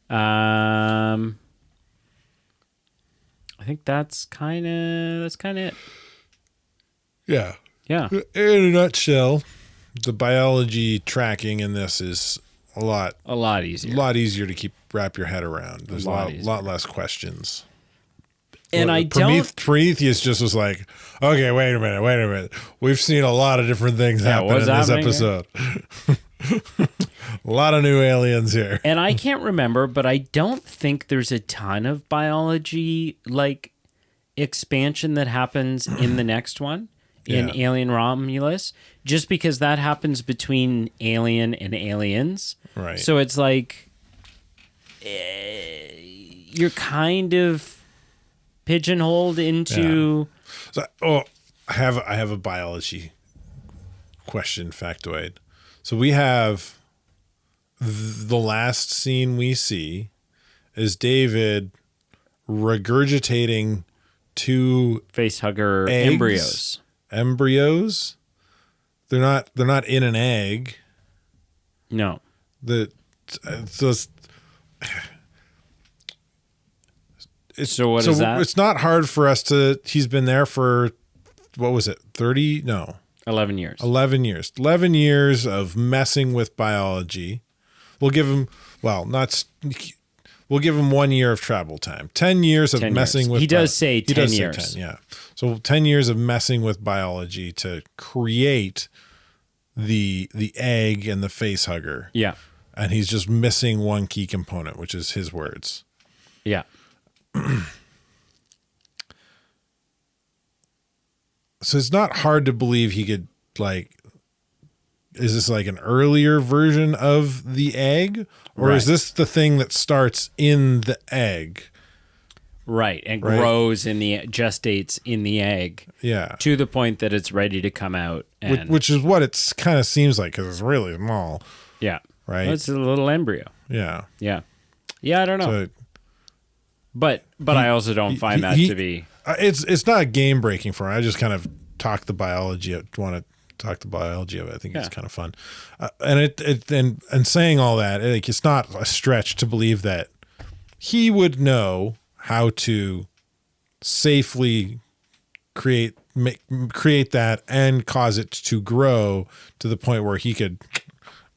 I think that's kind of it. Yeah. Yeah. In a nutshell, the biology tracking in this is a lot easier. A lot easier to wrap your head around. There's a lot less questions. And Prometheus just was like, okay, wait a minute. We've seen a lot of different things happen in this episode. A lot of new aliens here. And I can't remember, but I don't think there's a ton of biology like expansion that happens in the next one in Alien Romulus, just because that happens between Alien and Aliens. Right. So it's like you're kind of pigeonholed into. So, I have a biology question, factoid. So we have the last scene we see is David regurgitating two facehugger embryos. Embryos? They're not in an egg. No. So what is that? It's not hard for us to. He's been there for, what was it? 30? No. 11 years. 11 years. 11 years of messing with biology. We'll give him, we'll give him 1 year of travel time. 10 years of messing with. He does say 10 years. Say 10, yeah. So 10 years of messing with biology to create the egg and the face hugger. Yeah. And he's just missing one key component, which is his words. Yeah. So it's not hard to believe he could, like, is this like an earlier version of the egg? Or is this the thing that starts in the egg? Right. And grows gestates in the egg. Yeah. To the point that it's ready to come out. And, Which is what it kind of seems like, because it's really small. Yeah. Right. Well, it's a little embryo. Yeah. Yeah. Yeah, I don't know. So but I also don't find that to be. It's not game breaking for me. I just kind of want to talk the biology of it. I think it's kind of fun, and saying all that, like, it's not a stretch to believe that he would know how to safely create that and cause it to grow to the point where he could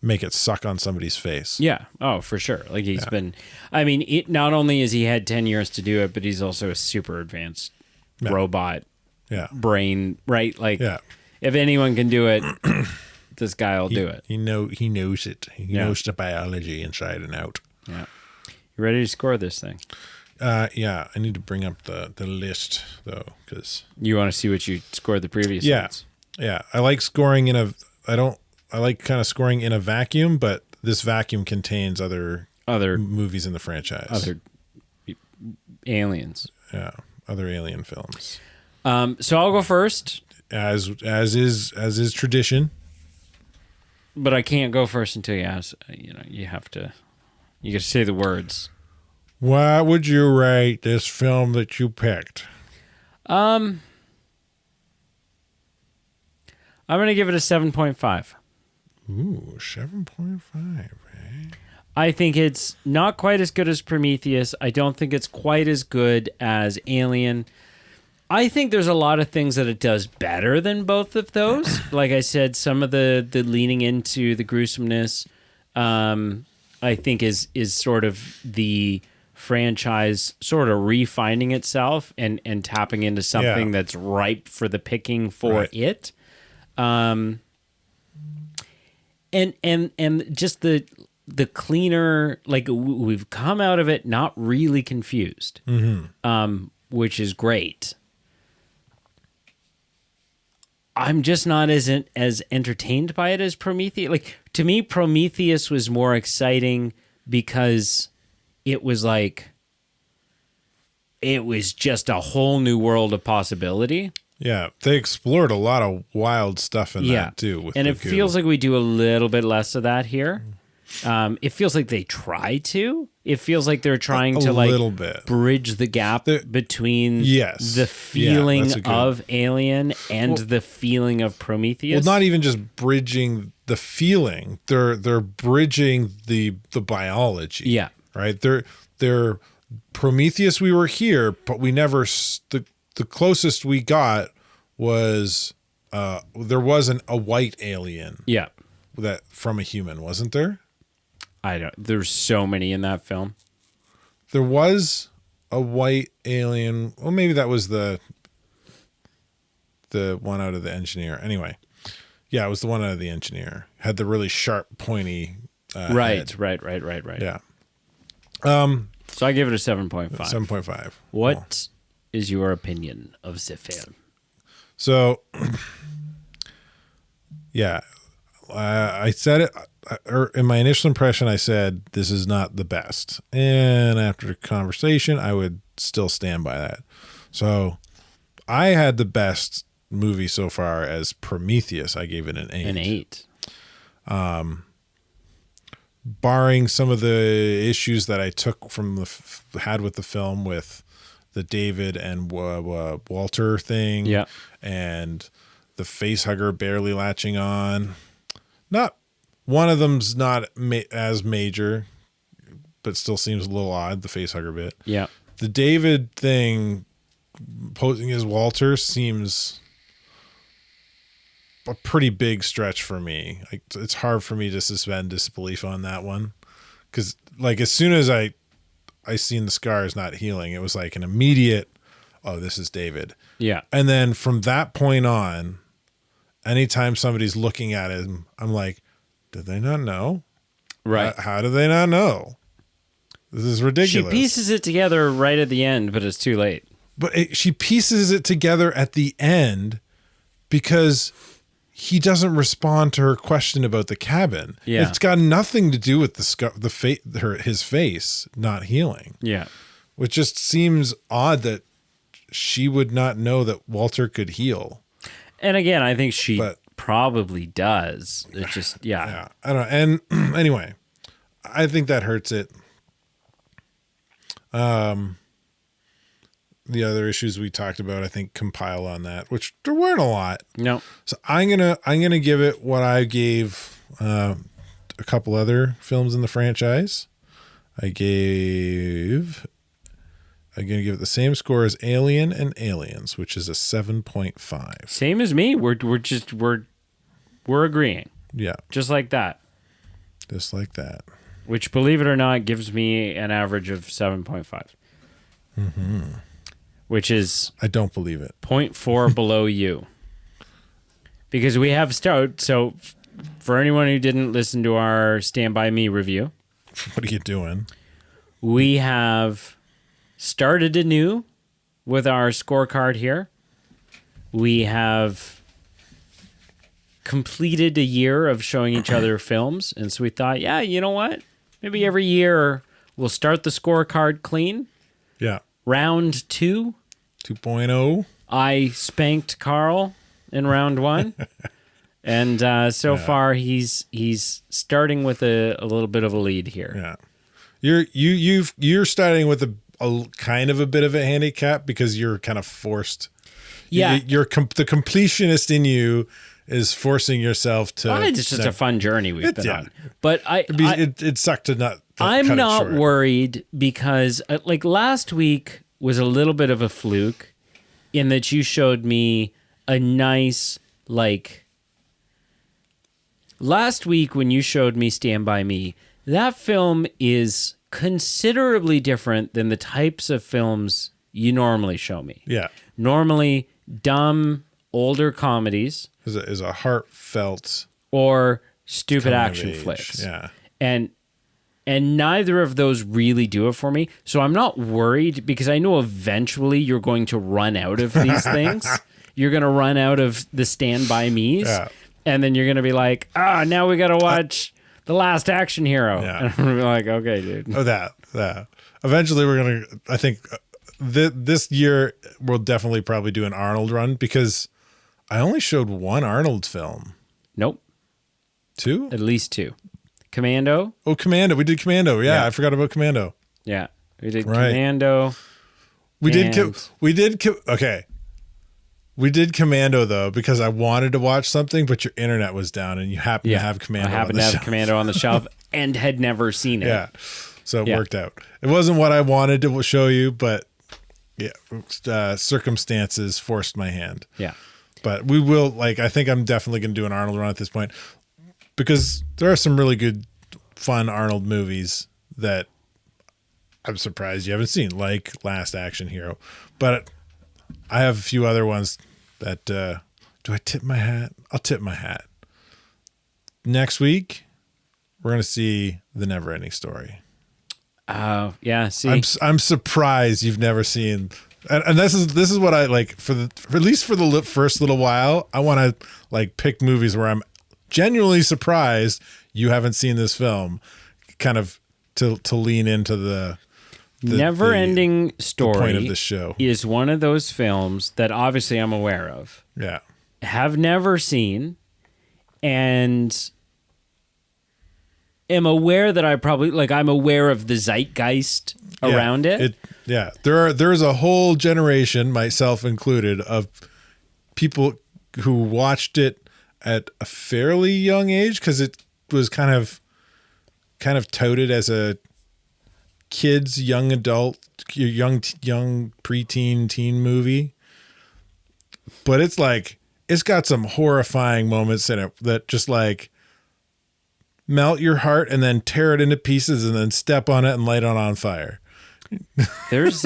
make it suck on somebody's face. Yeah. Oh, for sure. Like he's been. I mean, not only has he had 10 years to do it, but he's also a super advanced robot. Yeah. Brain. Right. Like. Yeah. If anyone can do it, this guy will do it. He knows it. He knows the biology inside and out. Yeah. You ready to score this thing? Yeah. I need to bring up the list though, because you want to see what you scored the previous ones. Yeah. I like scoring I like kind of scoring in a vacuum, but this vacuum contains other movies in the franchise. Other aliens. Yeah. Other alien films. So I'll go first. As is tradition. But I can't go first until you ask. You have to say the words. Why would you rate this film that you picked? I'm going to give it a 7.5. Ooh, 7.5, eh? I think it's not quite as good as Prometheus. I don't think it's quite as good as Alien. I think there's a lot of things that it does better than both of those. Like I said, some of the leaning into the gruesomeness, I think is sort of the franchise sort of refining itself and tapping into something that's ripe for the picking for it. And just the cleaner, like we've come out of it not really confused, which is great. I'm just not as entertained by it as Prometheus. Like, to me, Prometheus was more exciting because it was just a whole new world of possibility. Yeah, they explored a lot of wild stuff in that too. And it feels like we do a little bit less of that here. It feels like they try to. It feels like they're trying to little bit bridge the gap between the feeling of Alien and the feeling of Prometheus. Well, not even just bridging the feeling; they're bridging the biology. Yeah, right. They're Prometheus. We were here, but we never. The closest we got was there wasn't a white alien. Yeah, that from a human, wasn't there? There's so many in that film. There was a white alien. Well, maybe that was the one out of the Engineer. Anyway, yeah, it was the one out of the Engineer. Had the really sharp, pointy. Right. Head. Yeah. So I give it a 7.5. 7.5. What is your opinion of the film? So, yeah, I said it. In my initial impression, I said this is not the best, and after conversation, I would still stand by that. So, I had the best movie so far as Prometheus. I gave it an 8. An 8. Barring some of the issues that I took from had with the film with the David and Walter thing, and the face hugger barely latching on. Not one of them's not as major, but still seems a little odd. The face hugger bit. Yeah. The David thing posing as Walter seems a pretty big stretch for me. Like, it's hard for me to suspend disbelief on that one, because like as soon as I seen the scars not healing, it was like an immediate, oh, this is David. Yeah. And then from that point on, anytime somebody's looking at him, I'm like, did they not know? Right. How do they not know? This is ridiculous. She pieces it together right at the end, but it's too late. But she pieces it together at the end because he doesn't respond to her question about the cabin. Yeah. It's got nothing to do with his face not healing. Yeah. Which just seems odd that she would not know that Walter could heal. And again, I think she probably does. It's just, Yeah, I don't know. And anyway, I think that hurts it. The other issues we talked about, I think, compile on that, which there weren't a lot. No. So I'm gonna give it what I gave a couple other films in the franchise. I'm gonna give it the same score as Alien and Aliens, which is a 7.5. Same as me. We're agreeing. Yeah, Just like that. just like that. Which, believe it or not, gives me an average of 7.5. Mm-hmm. Which is I don't believe it. 0.4 below you. Because we have so for anyone who didn't listen to our Stand By Me review, What are you doing? we have started anew with our scorecard here. We have completed a year of showing each other films. And so we thought, yeah, you know what? Maybe every year we'll start the scorecard clean. Yeah, Round 2, 2.0. I spanked Carl in round 1. And so far he's starting with a little bit of a lead here. Yeah, you're starting with a kind of a bit of a handicap because you're kind of forced. Yeah. You're the completionist in you is forcing yourself to. Well, it's just a fun journey we've been on. But it sucked to not. I'm not worried because like last week was a little bit of a fluke in that you showed me a nice last week when you showed me Stand By Me, that film is considerably different than the types of films you normally show me. Yeah. Normally dumb older comedies Is a heartfelt or stupid coming of action age. flicks. Yeah. And neither of those really do it for me. So I'm not worried because I know eventually you're going to run out of these things. You're going to run out of the Stand By Me's. Yeah. And then you're going to be like, now we got to watch The Last Action Hero. Yeah. And I'm going to be like, okay, dude. Oh, that. Eventually, we're gonna. I think this year we'll definitely probably do an Arnold run because I only showed one Arnold film. Nope. 2? At least 2. Commando. Oh, Commando. We did Commando. Yeah, I forgot about Commando. Yeah. We did Right. Commando. We did. Okay. We did Commando though because I wanted to watch something, but your internet was down, and you happened to have Commando. I happened to have Commando on the shelf and had never seen it. Yeah, so it worked out. It wasn't what I wanted to show you, but circumstances forced my hand. Yeah, but we will. I think I'm definitely going to do an Arnold run at this point because there are some really good, fun Arnold movies that I'm surprised you haven't seen, like Last Action Hero, but I have a few other ones that do I tip my hat? I'll tip my hat. Next week, we're going to see The Never-Ending Story. Oh, yeah, see. I'm surprised you've never seen and this is what I like for at least for the first little while. I want to pick movies where I'm genuinely surprised you haven't seen this film, kind of to lean into the Never-Ending Story the point of this show is one of those films that obviously I'm aware of. Yeah. Have never seen, and am aware that I probably I'm aware of the zeitgeist around it. There's a whole generation, myself included, of people who watched it at a fairly young age because it was kind of touted as a kids, young adult, young preteen, teen movie. But it's got some horrifying moments in it that just melt your heart and then tear it into pieces and then step on it and light it on fire. There's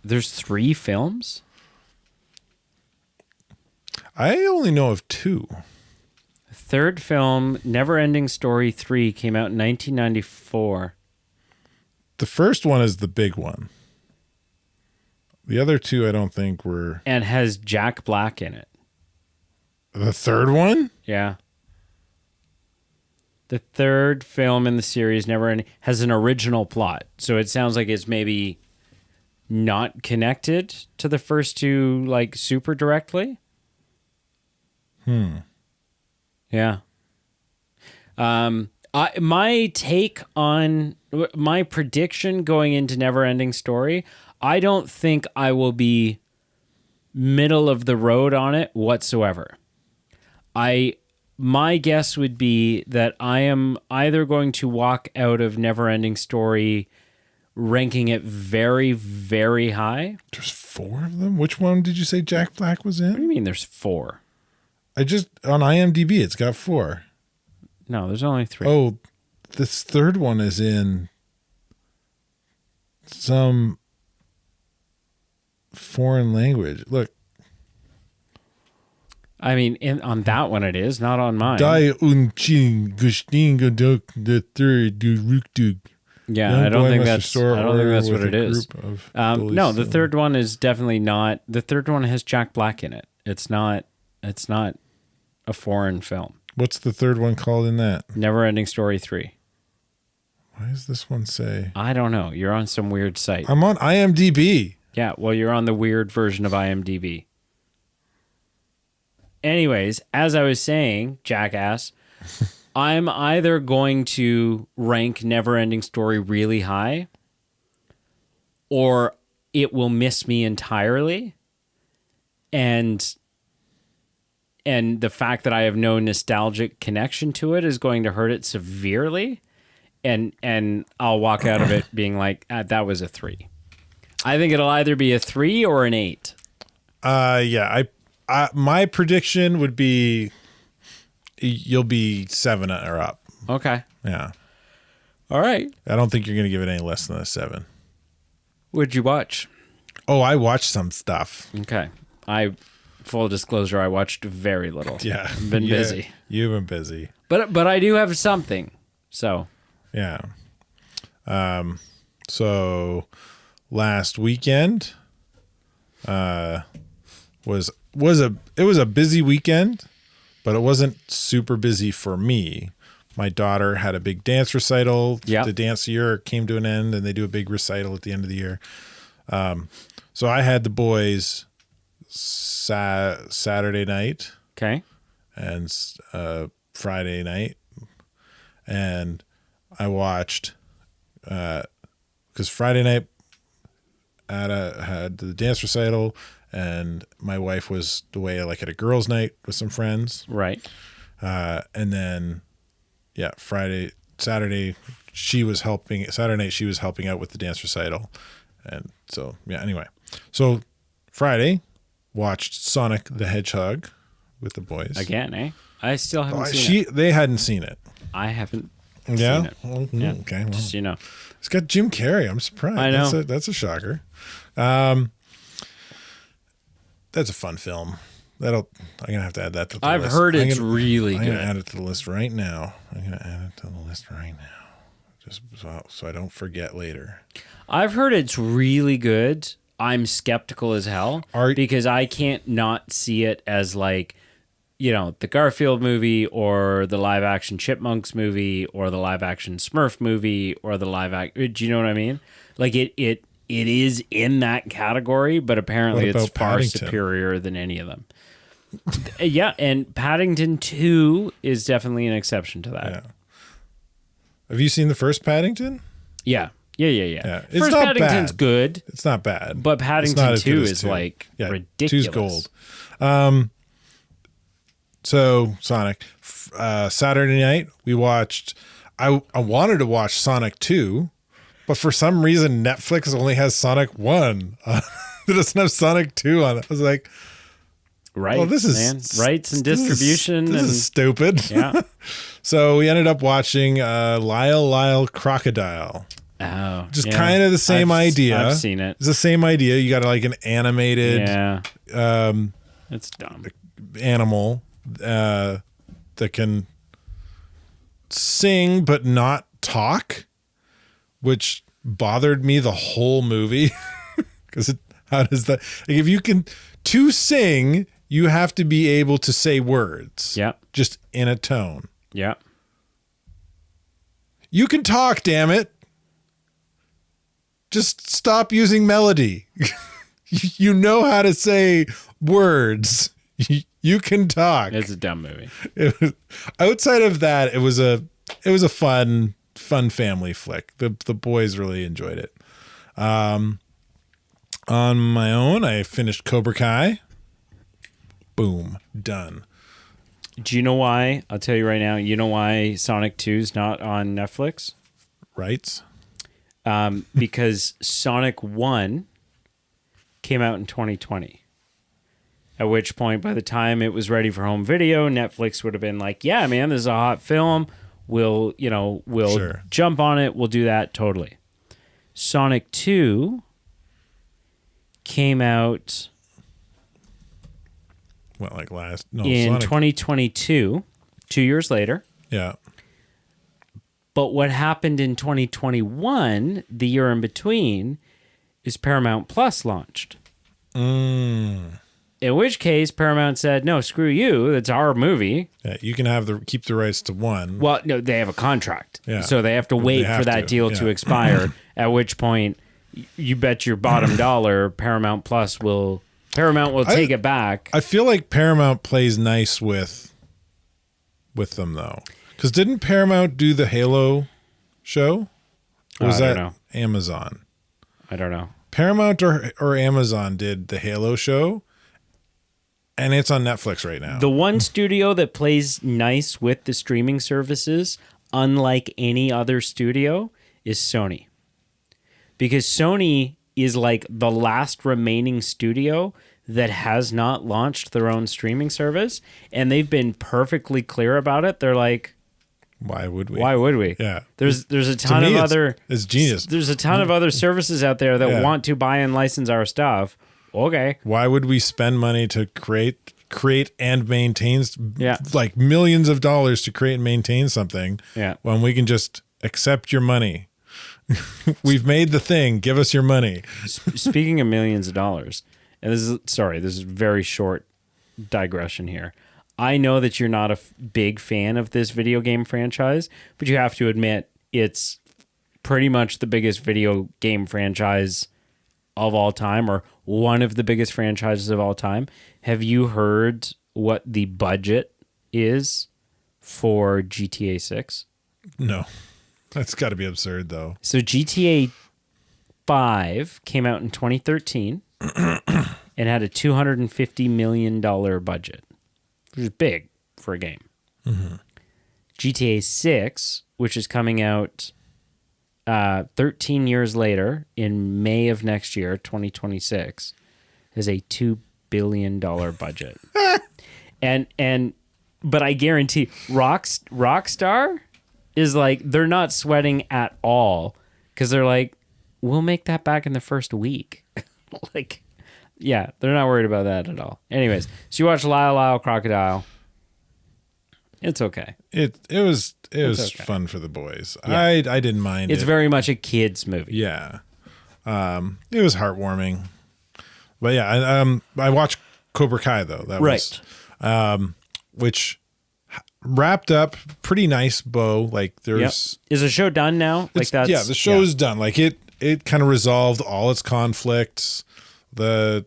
3 films. I only know of 2. Third film, Never-Ending Story 3, came out in 1994. The first one is the big one. The other two, I don't think were. And has Jack Black in it. The third one? Yeah. The third film in the series has an original plot. So it sounds like it's maybe not connected to the first two, like, super directly. Yeah. My take on my prediction going into Neverending Story, I don't think I will be middle of the road on it whatsoever. My guess would be that I am either going to walk out of Neverending Story ranking it very, very high. There's 4 of them? Which one did you say Jack Black was What do in? you mean there's 4? On IMDb, it's got 4. No, there's only 3. Oh, this third one is in some foreign language. Look. I mean, on that one it is, not on mine. Die Unching Gusting Godok the third du Rukdug. Yeah, I don't think that's what it is. No, the third one is definitely not. The third one has Jack Black in it. It's not a foreign film. What's the third one called in that? Neverending Story 3. Why does this one say? I don't know. You're on some weird site. I'm on IMDb. Yeah, well, you're on the weird version of IMDb. Anyways, as I was saying, jackass, I'm either going to rank Neverending Story really high, or it will miss me entirely. And the fact that I have no nostalgic connection to it is going to hurt it severely. And I'll walk out of it being like, that was a 3. I think it'll either be a 3 or an 8. Yeah, my prediction would be you'll be 7 or up. Okay. Yeah. All right. I don't think you're going to give it any less than a 7. What'd you watch? Oh, I watched some stuff. Okay. Full disclosure, I watched very little. Yeah. I've been busy. You've been busy. But I do have something. So. Yeah. So last weekend was a busy weekend, but it wasn't super busy for me. My daughter had a big dance recital. Yeah. The dance year came to an end, and they do a big recital at the end of the year. So I had the boys Saturday night. Okay. And Friday night, and I watched because Friday night had the dance recital, and my wife was away like at a girls' night with some friends. Right. And then Saturday she was helping. Saturday night she was helping out with the dance recital, and so anyway, so Friday watched Sonic the Hedgehog with the boys Again, eh? I still haven't seen it. They hadn't seen it. I haven't Yeah. seen it. Well, Yeah. Okay. Well, Just, it's got Jim Carrey. I'm surprised. I know. That's a shocker. That's a fun film. I'm gonna have to add that to the list. I've heard it's really I'm good. gonna add it to the list right now. Just so I don't forget later. I've heard it's really good. I'm skeptical as hell because I can't not see it as like, the Garfield movie or the live action Chipmunks movie or the live action Smurf movie or the do you know what I mean? Like it is in that category, but apparently it's far Paddington? superior than any of them. Yeah, and Paddington 2 is definitely an exception to that. Yeah. Have you seen the first Paddington? Yeah. It's First not Paddington's bad. good, It's not bad. but It's Paddington not as 2 good as is 2. like Yeah, ridiculous. 2's gold. So Sonic, Saturday night we watched. I wanted to watch Sonic 2, but for some reason Netflix only has Sonic 1. It doesn't have Sonic 2 on it. I was like, Right, well, this is man. Rights and distribution. This is stupid. Yeah. So we ended up watching Lyle Crocodile. Oh, Just kind of the same idea. I've seen it. It's the same idea. You got like an animated it's dumb. animal that can sing but not talk, which bothered me the whole movie because How does that? Like, if you can to sing, you have to be able to say words. Yeah. Just in a tone. Yeah. You can talk, damn it. Just stop using melody. You know how to say words. You can talk. It's a dumb movie. Outside of that, it was a fun family flick. The boys really enjoyed it. On my own, I finished Cobra Kai. Boom, done. Do you know why? I'll tell you right now. You know why Sonic 2 is not on Netflix? Rights? Because Sonic 1 came out in 2020. At which point, by the time it was ready for home video, Netflix would have been like, yeah, man, this is a hot film. We'll Sure. jump on it. We'll do that totally. Sonic 2 came out What, like in Sonic? 2022, 2 years later. Yeah. But what happened in 2021, the year in between, is Paramount Plus launched. In which case, Paramount said, no, screw you. That's our movie. Yeah, you can keep the rights to one. Well, no, they have a contract. Yeah. So they have to wait for that deal to expire, at which point, you bet your bottom dollar Paramount will take it back. I feel like Paramount plays nice with them, though. Because didn't Paramount do the Halo show? Or was I that don't know. Amazon? I don't know. Paramount or Amazon did the Halo show, and it's on Netflix right now. The one studio that plays nice with the streaming services, unlike any other studio, is Sony. Because Sony is like the last remaining studio that has not launched their own streaming service, and they've been perfectly clear about it. They're like, Why would we? Yeah. Yeah. There's a ton of other it's genius. There's a ton of other services out there that Yeah. want to buy and license our stuff. Okay. Why would we spend money to create and maintain Yeah. like millions of dollars to create and maintain something Yeah. when we can just accept your money? We've made the thing. Give us your money. Speaking of millions of dollars, and this is a very short digression here. I know that you're not a big fan of this video game franchise, but you have to admit it's pretty much the biggest video game franchise of all time, or one of the biggest franchises of all time. Have you heard what the budget is for GTA 6? No. That's got to be absurd, though. So GTA 5 came out in 2013 and had a $250 million budget, which is big for a game. Mm-hmm. GTA 6, which is coming out 13 years later in May of next year, 2026, has a $2 billion budget. But I guarantee Rockstar is like, they're not sweating at all because they're like, we'll make that back in the first week. Like, yeah, they're not worried about that at all. Anyways, so you watch Lyle Lyle Crocodile. It's okay. It was okay. fun for the boys. Yeah. I didn't mind It's it. very much a kid's movie. Yeah. It was heartwarming. But yeah, I watched Cobra Kai though. That Right. was which wrapped up pretty nice bow. Like there's Is the show done now? Like that's the show's done. Like it kind of resolved all its conflicts. The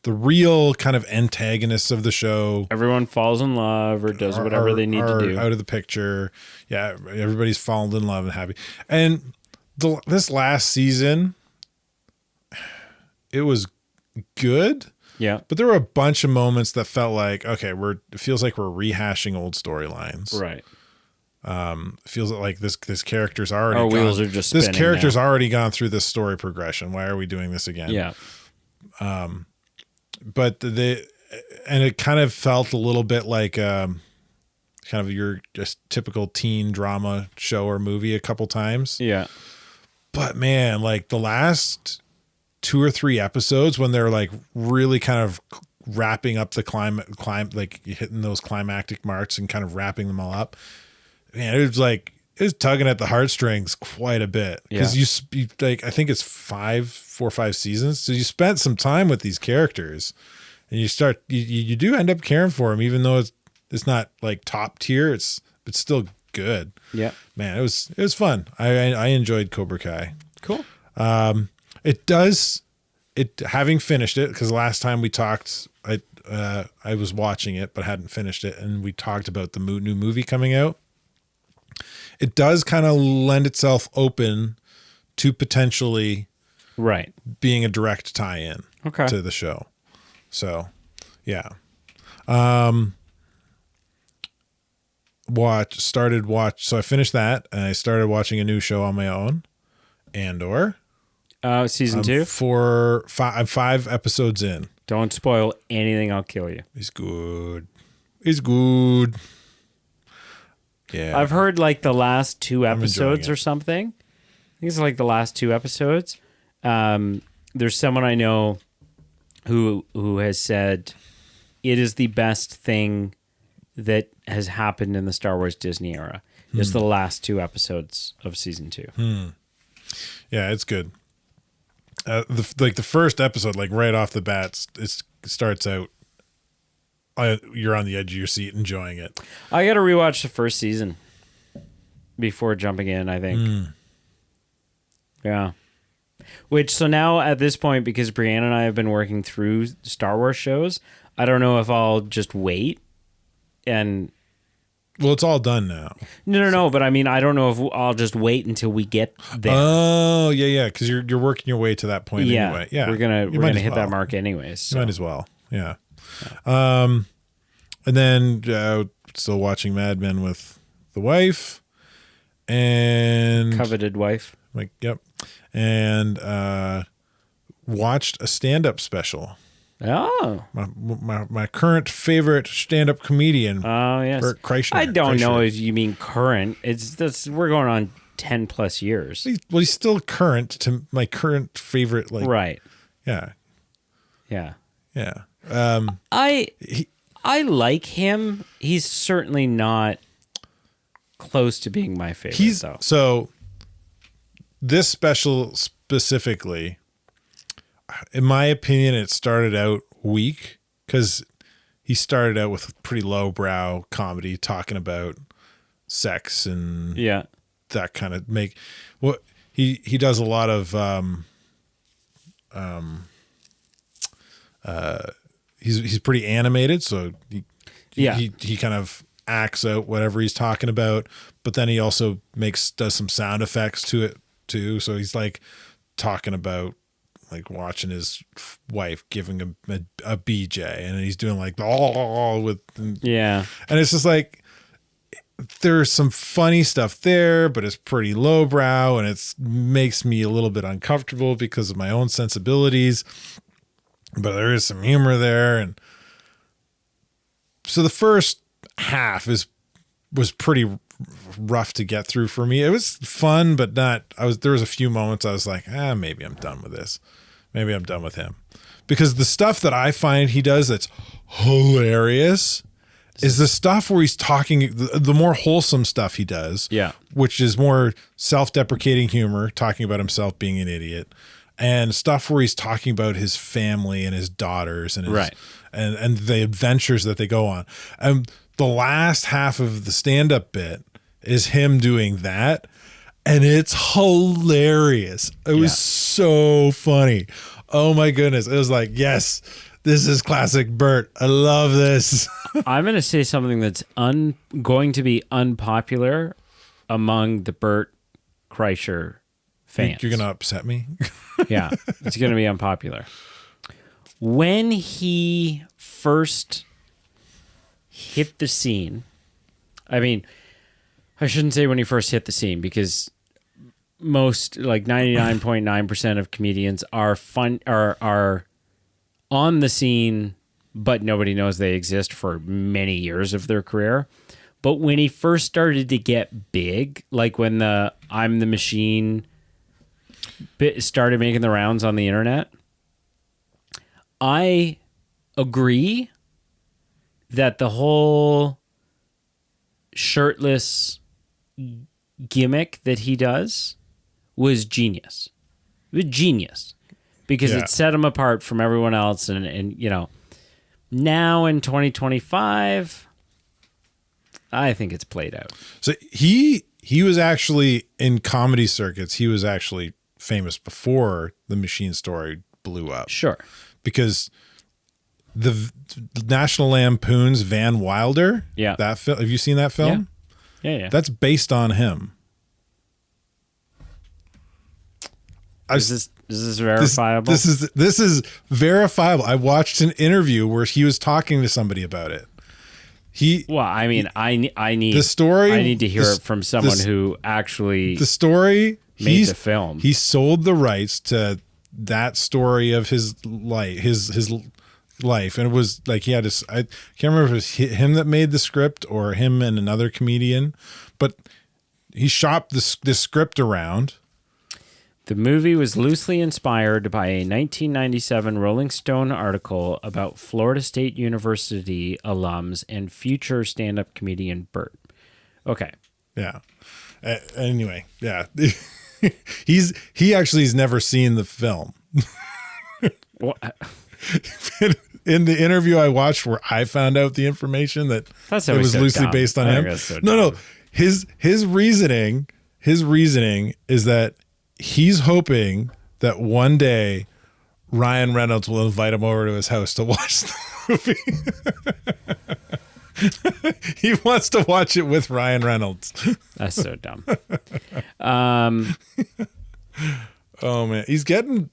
real kind of antagonists of the show, everyone falls in love or does whatever they need to do. Out of the picture. Yeah, everybody's fallen in love and happy. And this last season, it was good. Yeah. But there were a bunch of moments that felt like, okay, it feels like we're rehashing old storylines. Right. It feels like this character's already Our wheels are just this spinning character's now. already gone through this story progression. Why are we doing this again? Yeah. But it kind of felt a little bit like kind of your just typical teen drama show or movie a couple times. Yeah. But man, like the last 2 or 3 episodes when they're like really kind of wrapping up the like hitting those climactic marks and kind of wrapping them all up. Man, it was like is tugging at the heartstrings quite a bit because Yeah. you like I think it's 4 or 5 seasons, so you spent some time with these characters, and you do end up caring for them, even though it's not like top tier. It's still good. Yeah. Man, it was fun. I enjoyed Cobra Kai. Cool. Having finished it, because last time we talked, I was watching it but hadn't finished it, and we talked about the new movie coming out. It does kind of lend itself open to potentially Right. being a direct tie-in Okay. to the show. So, yeah. So I finished that, and I started watching a new show on my own, Andor. Season 2. I'm 5 episodes in. Don't spoil anything. I'll kill you. It's good. It's good. Yeah. I've heard like the last 2 enjoying episodes it. or something. I think it's like the last 2 episodes. There's someone I know who has said it is the best thing that has happened in the Star Wars Disney era. Is the last 2 episodes of season 2. Yeah, it's good. The first episode, like right off the bat, it starts out. You're on the edge of your seat, enjoying it. I got to rewatch the first season before jumping in, I think. Yeah. So now at this point, because Brianna and I have been working through Star Wars shows, I don't know if I'll just wait and... Well, it's all done now. No. But I mean, I don't know if I'll just wait until we get there. Oh, yeah. Because you're working your way to that point anyway. Yeah, we're gonna hit that mark anyways. So. You might as well. Yeah. And then still watching Mad Men with the wife and Coveted wife. like yep, and watched a stand-up special. Oh. My current favorite stand-up comedian. Oh yes. Bert Kreischer. I don't know if you mean current. We're going on 10 plus years. He's still current to my current favorite. Like Right. Yeah. Yeah. Yeah. I like him. He's certainly not close to being my favorite, though. So this special specifically, in my opinion, it started out weak because he started out with pretty lowbrow comedy talking about sex and Yeah. that kind of he does a lot of he's pretty animated, so he kind of acts out whatever he's talking about, but then he also does some sound effects to it too. So he's like talking about like watching his wife giving him a BJ, and he's doing like with Yeah. and it's just like there's some funny stuff there, but it's pretty lowbrow, and it makes me a little bit uncomfortable because of my own sensibilities. But there is some humor there, and so the first half was pretty rough to get through for me. It was fun, but not. There was a few moments I was like, maybe I'm done with this. Maybe I'm done with him, because the stuff that I find he does that's hilarious is the stuff where he's talking, the more wholesome stuff he does, which is more self-deprecating humor, talking about himself being an idiot, and stuff where he's talking about his family and his daughters and and the adventures that they go on. And the last half of the stand-up bit is him doing that, and it's hilarious. It was so funny. Oh my goodness. It was like, yes, this is classic Bert. I love this. I'm going to say something that's going to be unpopular among the Bert Kreischer fans. You're going to upset me? Yeah, it's going to be unpopular. When he first hit the scene, I mean, I shouldn't say when he first hit the scene, because most, like 99.9% of comedians are on the scene, but nobody knows they exist for many years of their career. But when he first started to get big, like when the I'm the Machine bit started making the rounds on the internet, I agree that the whole shirtless gimmick that he does was genius. It was genius because Yeah. it set him apart from everyone else. And you know, now in 2025, I think it's played out. So he was actually in comedy circuits. He was actually famous before the Machine story blew up. Sure. Because the National Lampoon's Van Wilder, Yeah. that film. Have you seen that film? Yeah. That's based on him. Is this verifiable? This is verifiable. I watched an interview where he was talking to somebody about it. Well, I mean, I need the story. I need to hear it from someone who actually the story made the film. He sold the rights to that story of his life, his life, and it was like he had this. I can't remember if it was him that made the script or him and another comedian, but he shopped this script around. The movie was loosely inspired by a 1997 Rolling Stone article about Florida State University alums and future stand-up comedian Bert. Okay. Yeah. Anyway, yeah. he actually has never seen the film. What? In the interview I watched where I found out the information that That's it always was so loosely dumb. based on I him. think that's so No. dumb. His reasoning is that he's hoping that one day Ryan Reynolds will invite him over to his house to watch the movie. He wants to watch it with Ryan Reynolds. That's so dumb. Oh man, he's getting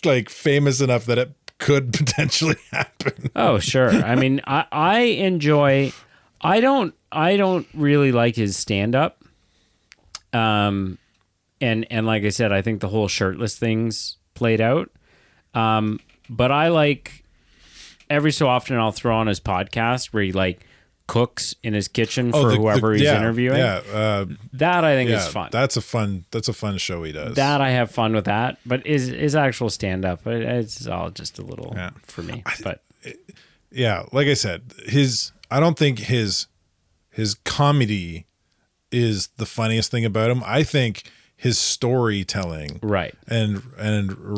like famous enough that it could potentially happen. Oh, sure. I mean, I enjoy. I don't really like his stand-up. And like I said, I think the whole shirtless thing's played out. But I like every so often I'll throw on his podcast where he like cooks in his kitchen for whoever he's interviewing. Yeah, that I think is fun. That's a fun show he does. That I have fun with that. But his actual stand-up, it's all just a little for me. But yeah, like I said, I don't think his comedy is the funniest thing about him. I think his storytelling, right, and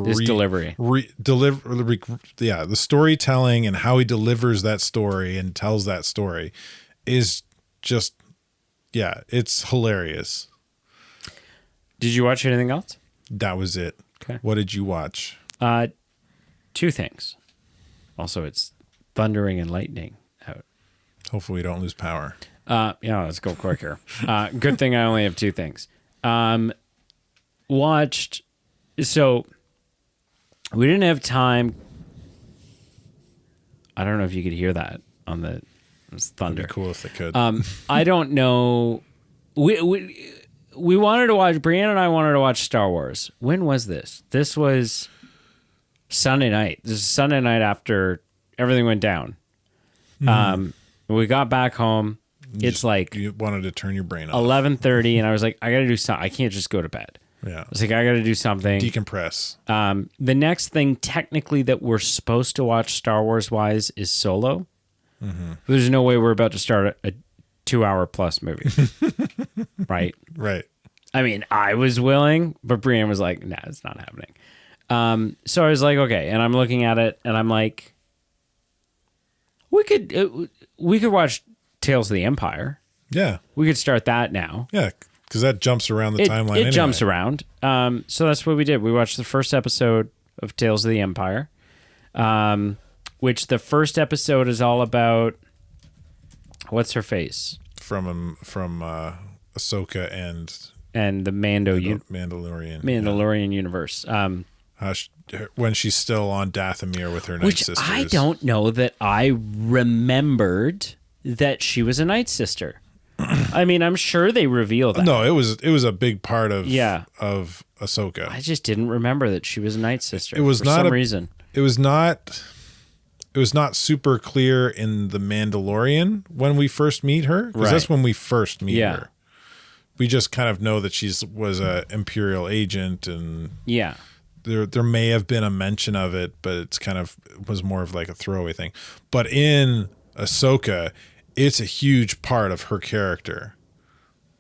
his delivery, the storytelling and how he delivers that story and tells that story is just, it's hilarious. Did you watch anything else? That was it. Okay. What did you watch? Two things. Also, it's thundering and lightning out. Hopefully we don't lose power. Let's go quicker. Good thing I only have two things. Watched. So we didn't have time. I don't know if you could hear that on the thunder. It'd be cool if they could. I don't know. We wanted to watch. Brianna and I wanted to watch Star Wars. When was this? This was Sunday night. This is Sunday night after everything went down. We got back home. It's like you wanted to turn your brain off. 11:30, and I was like, I got to do something. I can't just go to bed. Yeah. I was like, I got to do something. Decompress. The next thing, technically, that we're supposed to watch Star Wars wise is Solo. Mm-hmm. There's no way we're about to start a 2-hour plus movie, right? Right. I mean, I was willing, but Brian was like, "Nah, it's not happening." So I was like, "Okay," and I'm looking at it, and I'm like, "We could watch Tales of the Empire. Yeah. We could start that now." Yeah, because that jumps around the timeline anyway. It jumps around. So that's what we did. We watched the first episode of Tales of the Empire, which the first episode is all about what's her face from Ahsoka and the Mandalorian universe. When she's still on Dathomir with her Night Which Sisters. I don't know that I remembered that she was a Night Sister. I mean, I'm sure they reveal that. No, it was a big part of of Ahsoka. I just didn't remember that she was a Night Sister. It was for not some a- reason. It was not super clear in The Mandalorian when we first meet her. Because that's when we first meet her. We just kind of know that was a Imperial agent, and there may have been a mention of it, but it was more of like a throwaway thing. But in Ahsoka, it's a huge part of her character.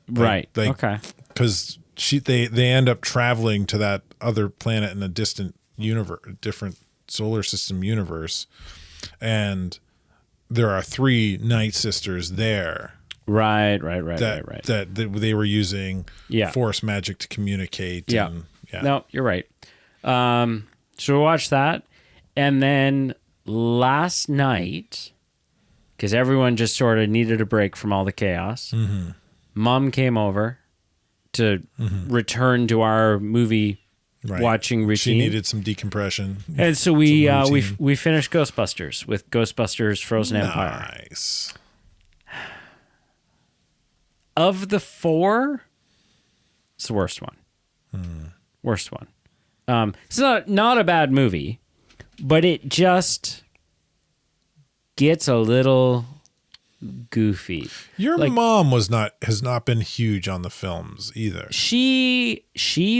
Right. Okay. Because they end up traveling to that other planet in a distant universe, different solar system universe, and there are 3 Night Sisters there. Right. That they were using force magic to communicate. Yeah. And, No, you're right. So we watched that, and then last night, because everyone just sort of needed a break from all the chaos, Mom came over to return to our movie watching routine. She needed some decompression, and so we finished Ghostbusters with Ghostbusters: Frozen Empire. Nice. Of the 4, it's the worst one. Worst one. It's not a bad movie, but it just gets a little goofy. Your mom has not been huge on the films either. She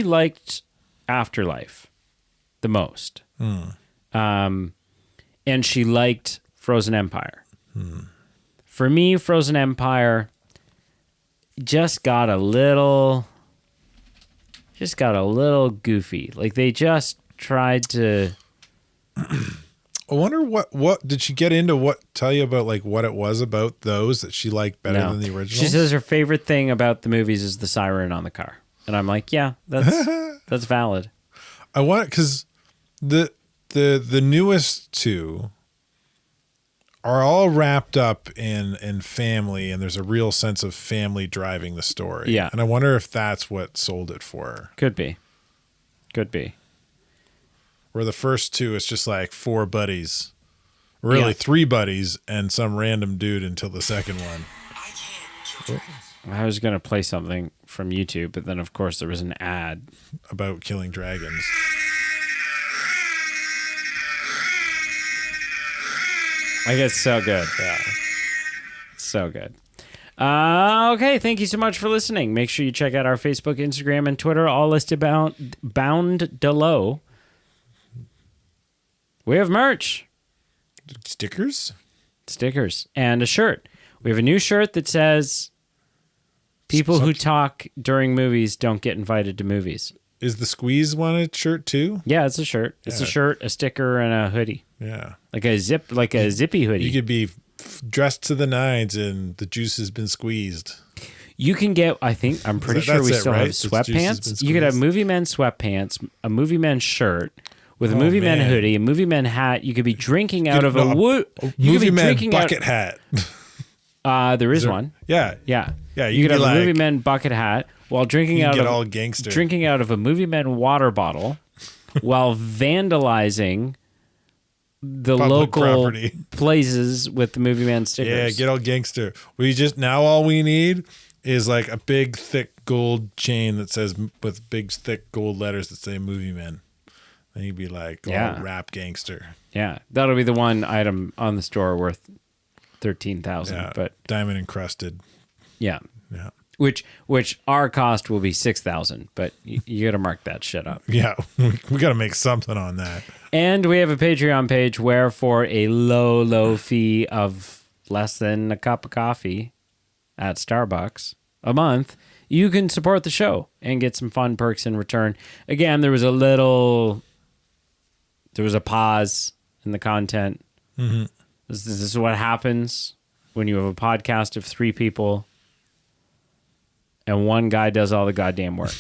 liked Afterlife the most. And she liked Frozen Empire. For me, Frozen Empire just got a little goofy. Like they just tried to. I wonder what did she get into? Tell you about like what it was about those that she liked better than the original? She says her favorite thing about the movies is the siren on the car, and I'm like, yeah, that's valid. I want because the newest 2 are all wrapped up in family, and there's a real sense of family driving the story. Yeah. And I wonder if that's what sold it for her. Could be. Where the first 2, it's just like 4 buddies. Really 3 buddies and some random dude until the second one. I was going to play something from YouTube, but then of course there was an ad. About killing dragons. Like it's so good. Yeah. So good. Okay, thank you so much for listening. Make sure you check out our Facebook, Instagram, and Twitter, all listed bound below. We have merch. Stickers And a shirt. We have a new shirt that says people who talk during movies don't get invited to movies. Is the Squeeze one a shirt too? Yeah, it's a shirt. It's a shirt, a sticker, and a hoodie. Yeah. Like a zippy hoodie. You could be dressed to the nines and the juice has been squeezed. You can get, I'm pretty sure we still have sweatpants. You could have Movie Men sweatpants, a Movie Men shirt, with a Movie Men hoodie, a Movie Men hat. You could be drinking out of a Movie Men bucket hat. There is one. Yeah. Yeah. Yeah. You could have a Movie Men bucket hat while drinking out of a Movie Men water bottle while vandalizing the Public local property. places with the Movie Man stickers. Yeah, get all gangster. All we need is like a big thick gold chain that says with big thick gold letters that say Movie Men. And you'd be like, rap gangster. Yeah, that'll be the one item on the store worth $13,000. Yeah, but diamond encrusted. Yeah, yeah. Which our cost will be $6,000, but you got to mark that shit up. Yeah, we got to make something on that. And we have a Patreon page where, for a low fee of less than a cup of coffee at Starbucks a month, you can support the show and get some fun perks in return. Again, there was a pause in the content. Mm-hmm. This is what happens when you have a podcast of 3 people and one guy does all the goddamn work.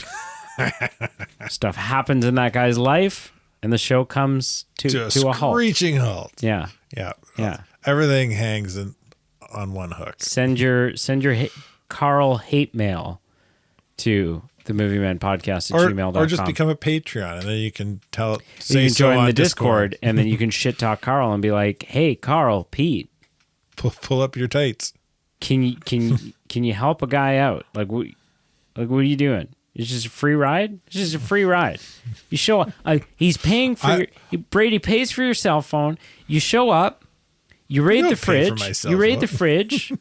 Stuff happens in that guy's life, and the show comes to a halt. Screeching halt. Yeah. Everything hangs on one hook. Send your Carl hate mail to the Movie Man Podcast at gmail.com. Or just become a Patreon, and then you can join the Discord, and then you can shit talk Carl and be like, "Hey, Carl, Pete, pull up your tights. Can you help a guy out? Like what are you doing? It's just a free ride. It's just a free ride. You show up. He's paying for Brady pays for your cell phone. You show up. You raid the fridge. You raid the fridge.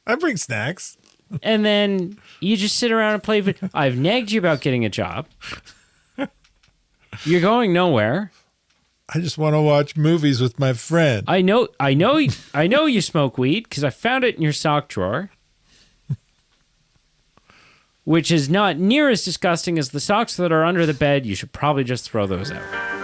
I bring snacks. And then you just sit around and play. I've nagged you about getting a job. You're going nowhere. I just want to watch movies with my friend. I know you smoke weed because I found it in your sock drawer. which is not near as disgusting as the socks that are under the bed. You should probably just throw those out.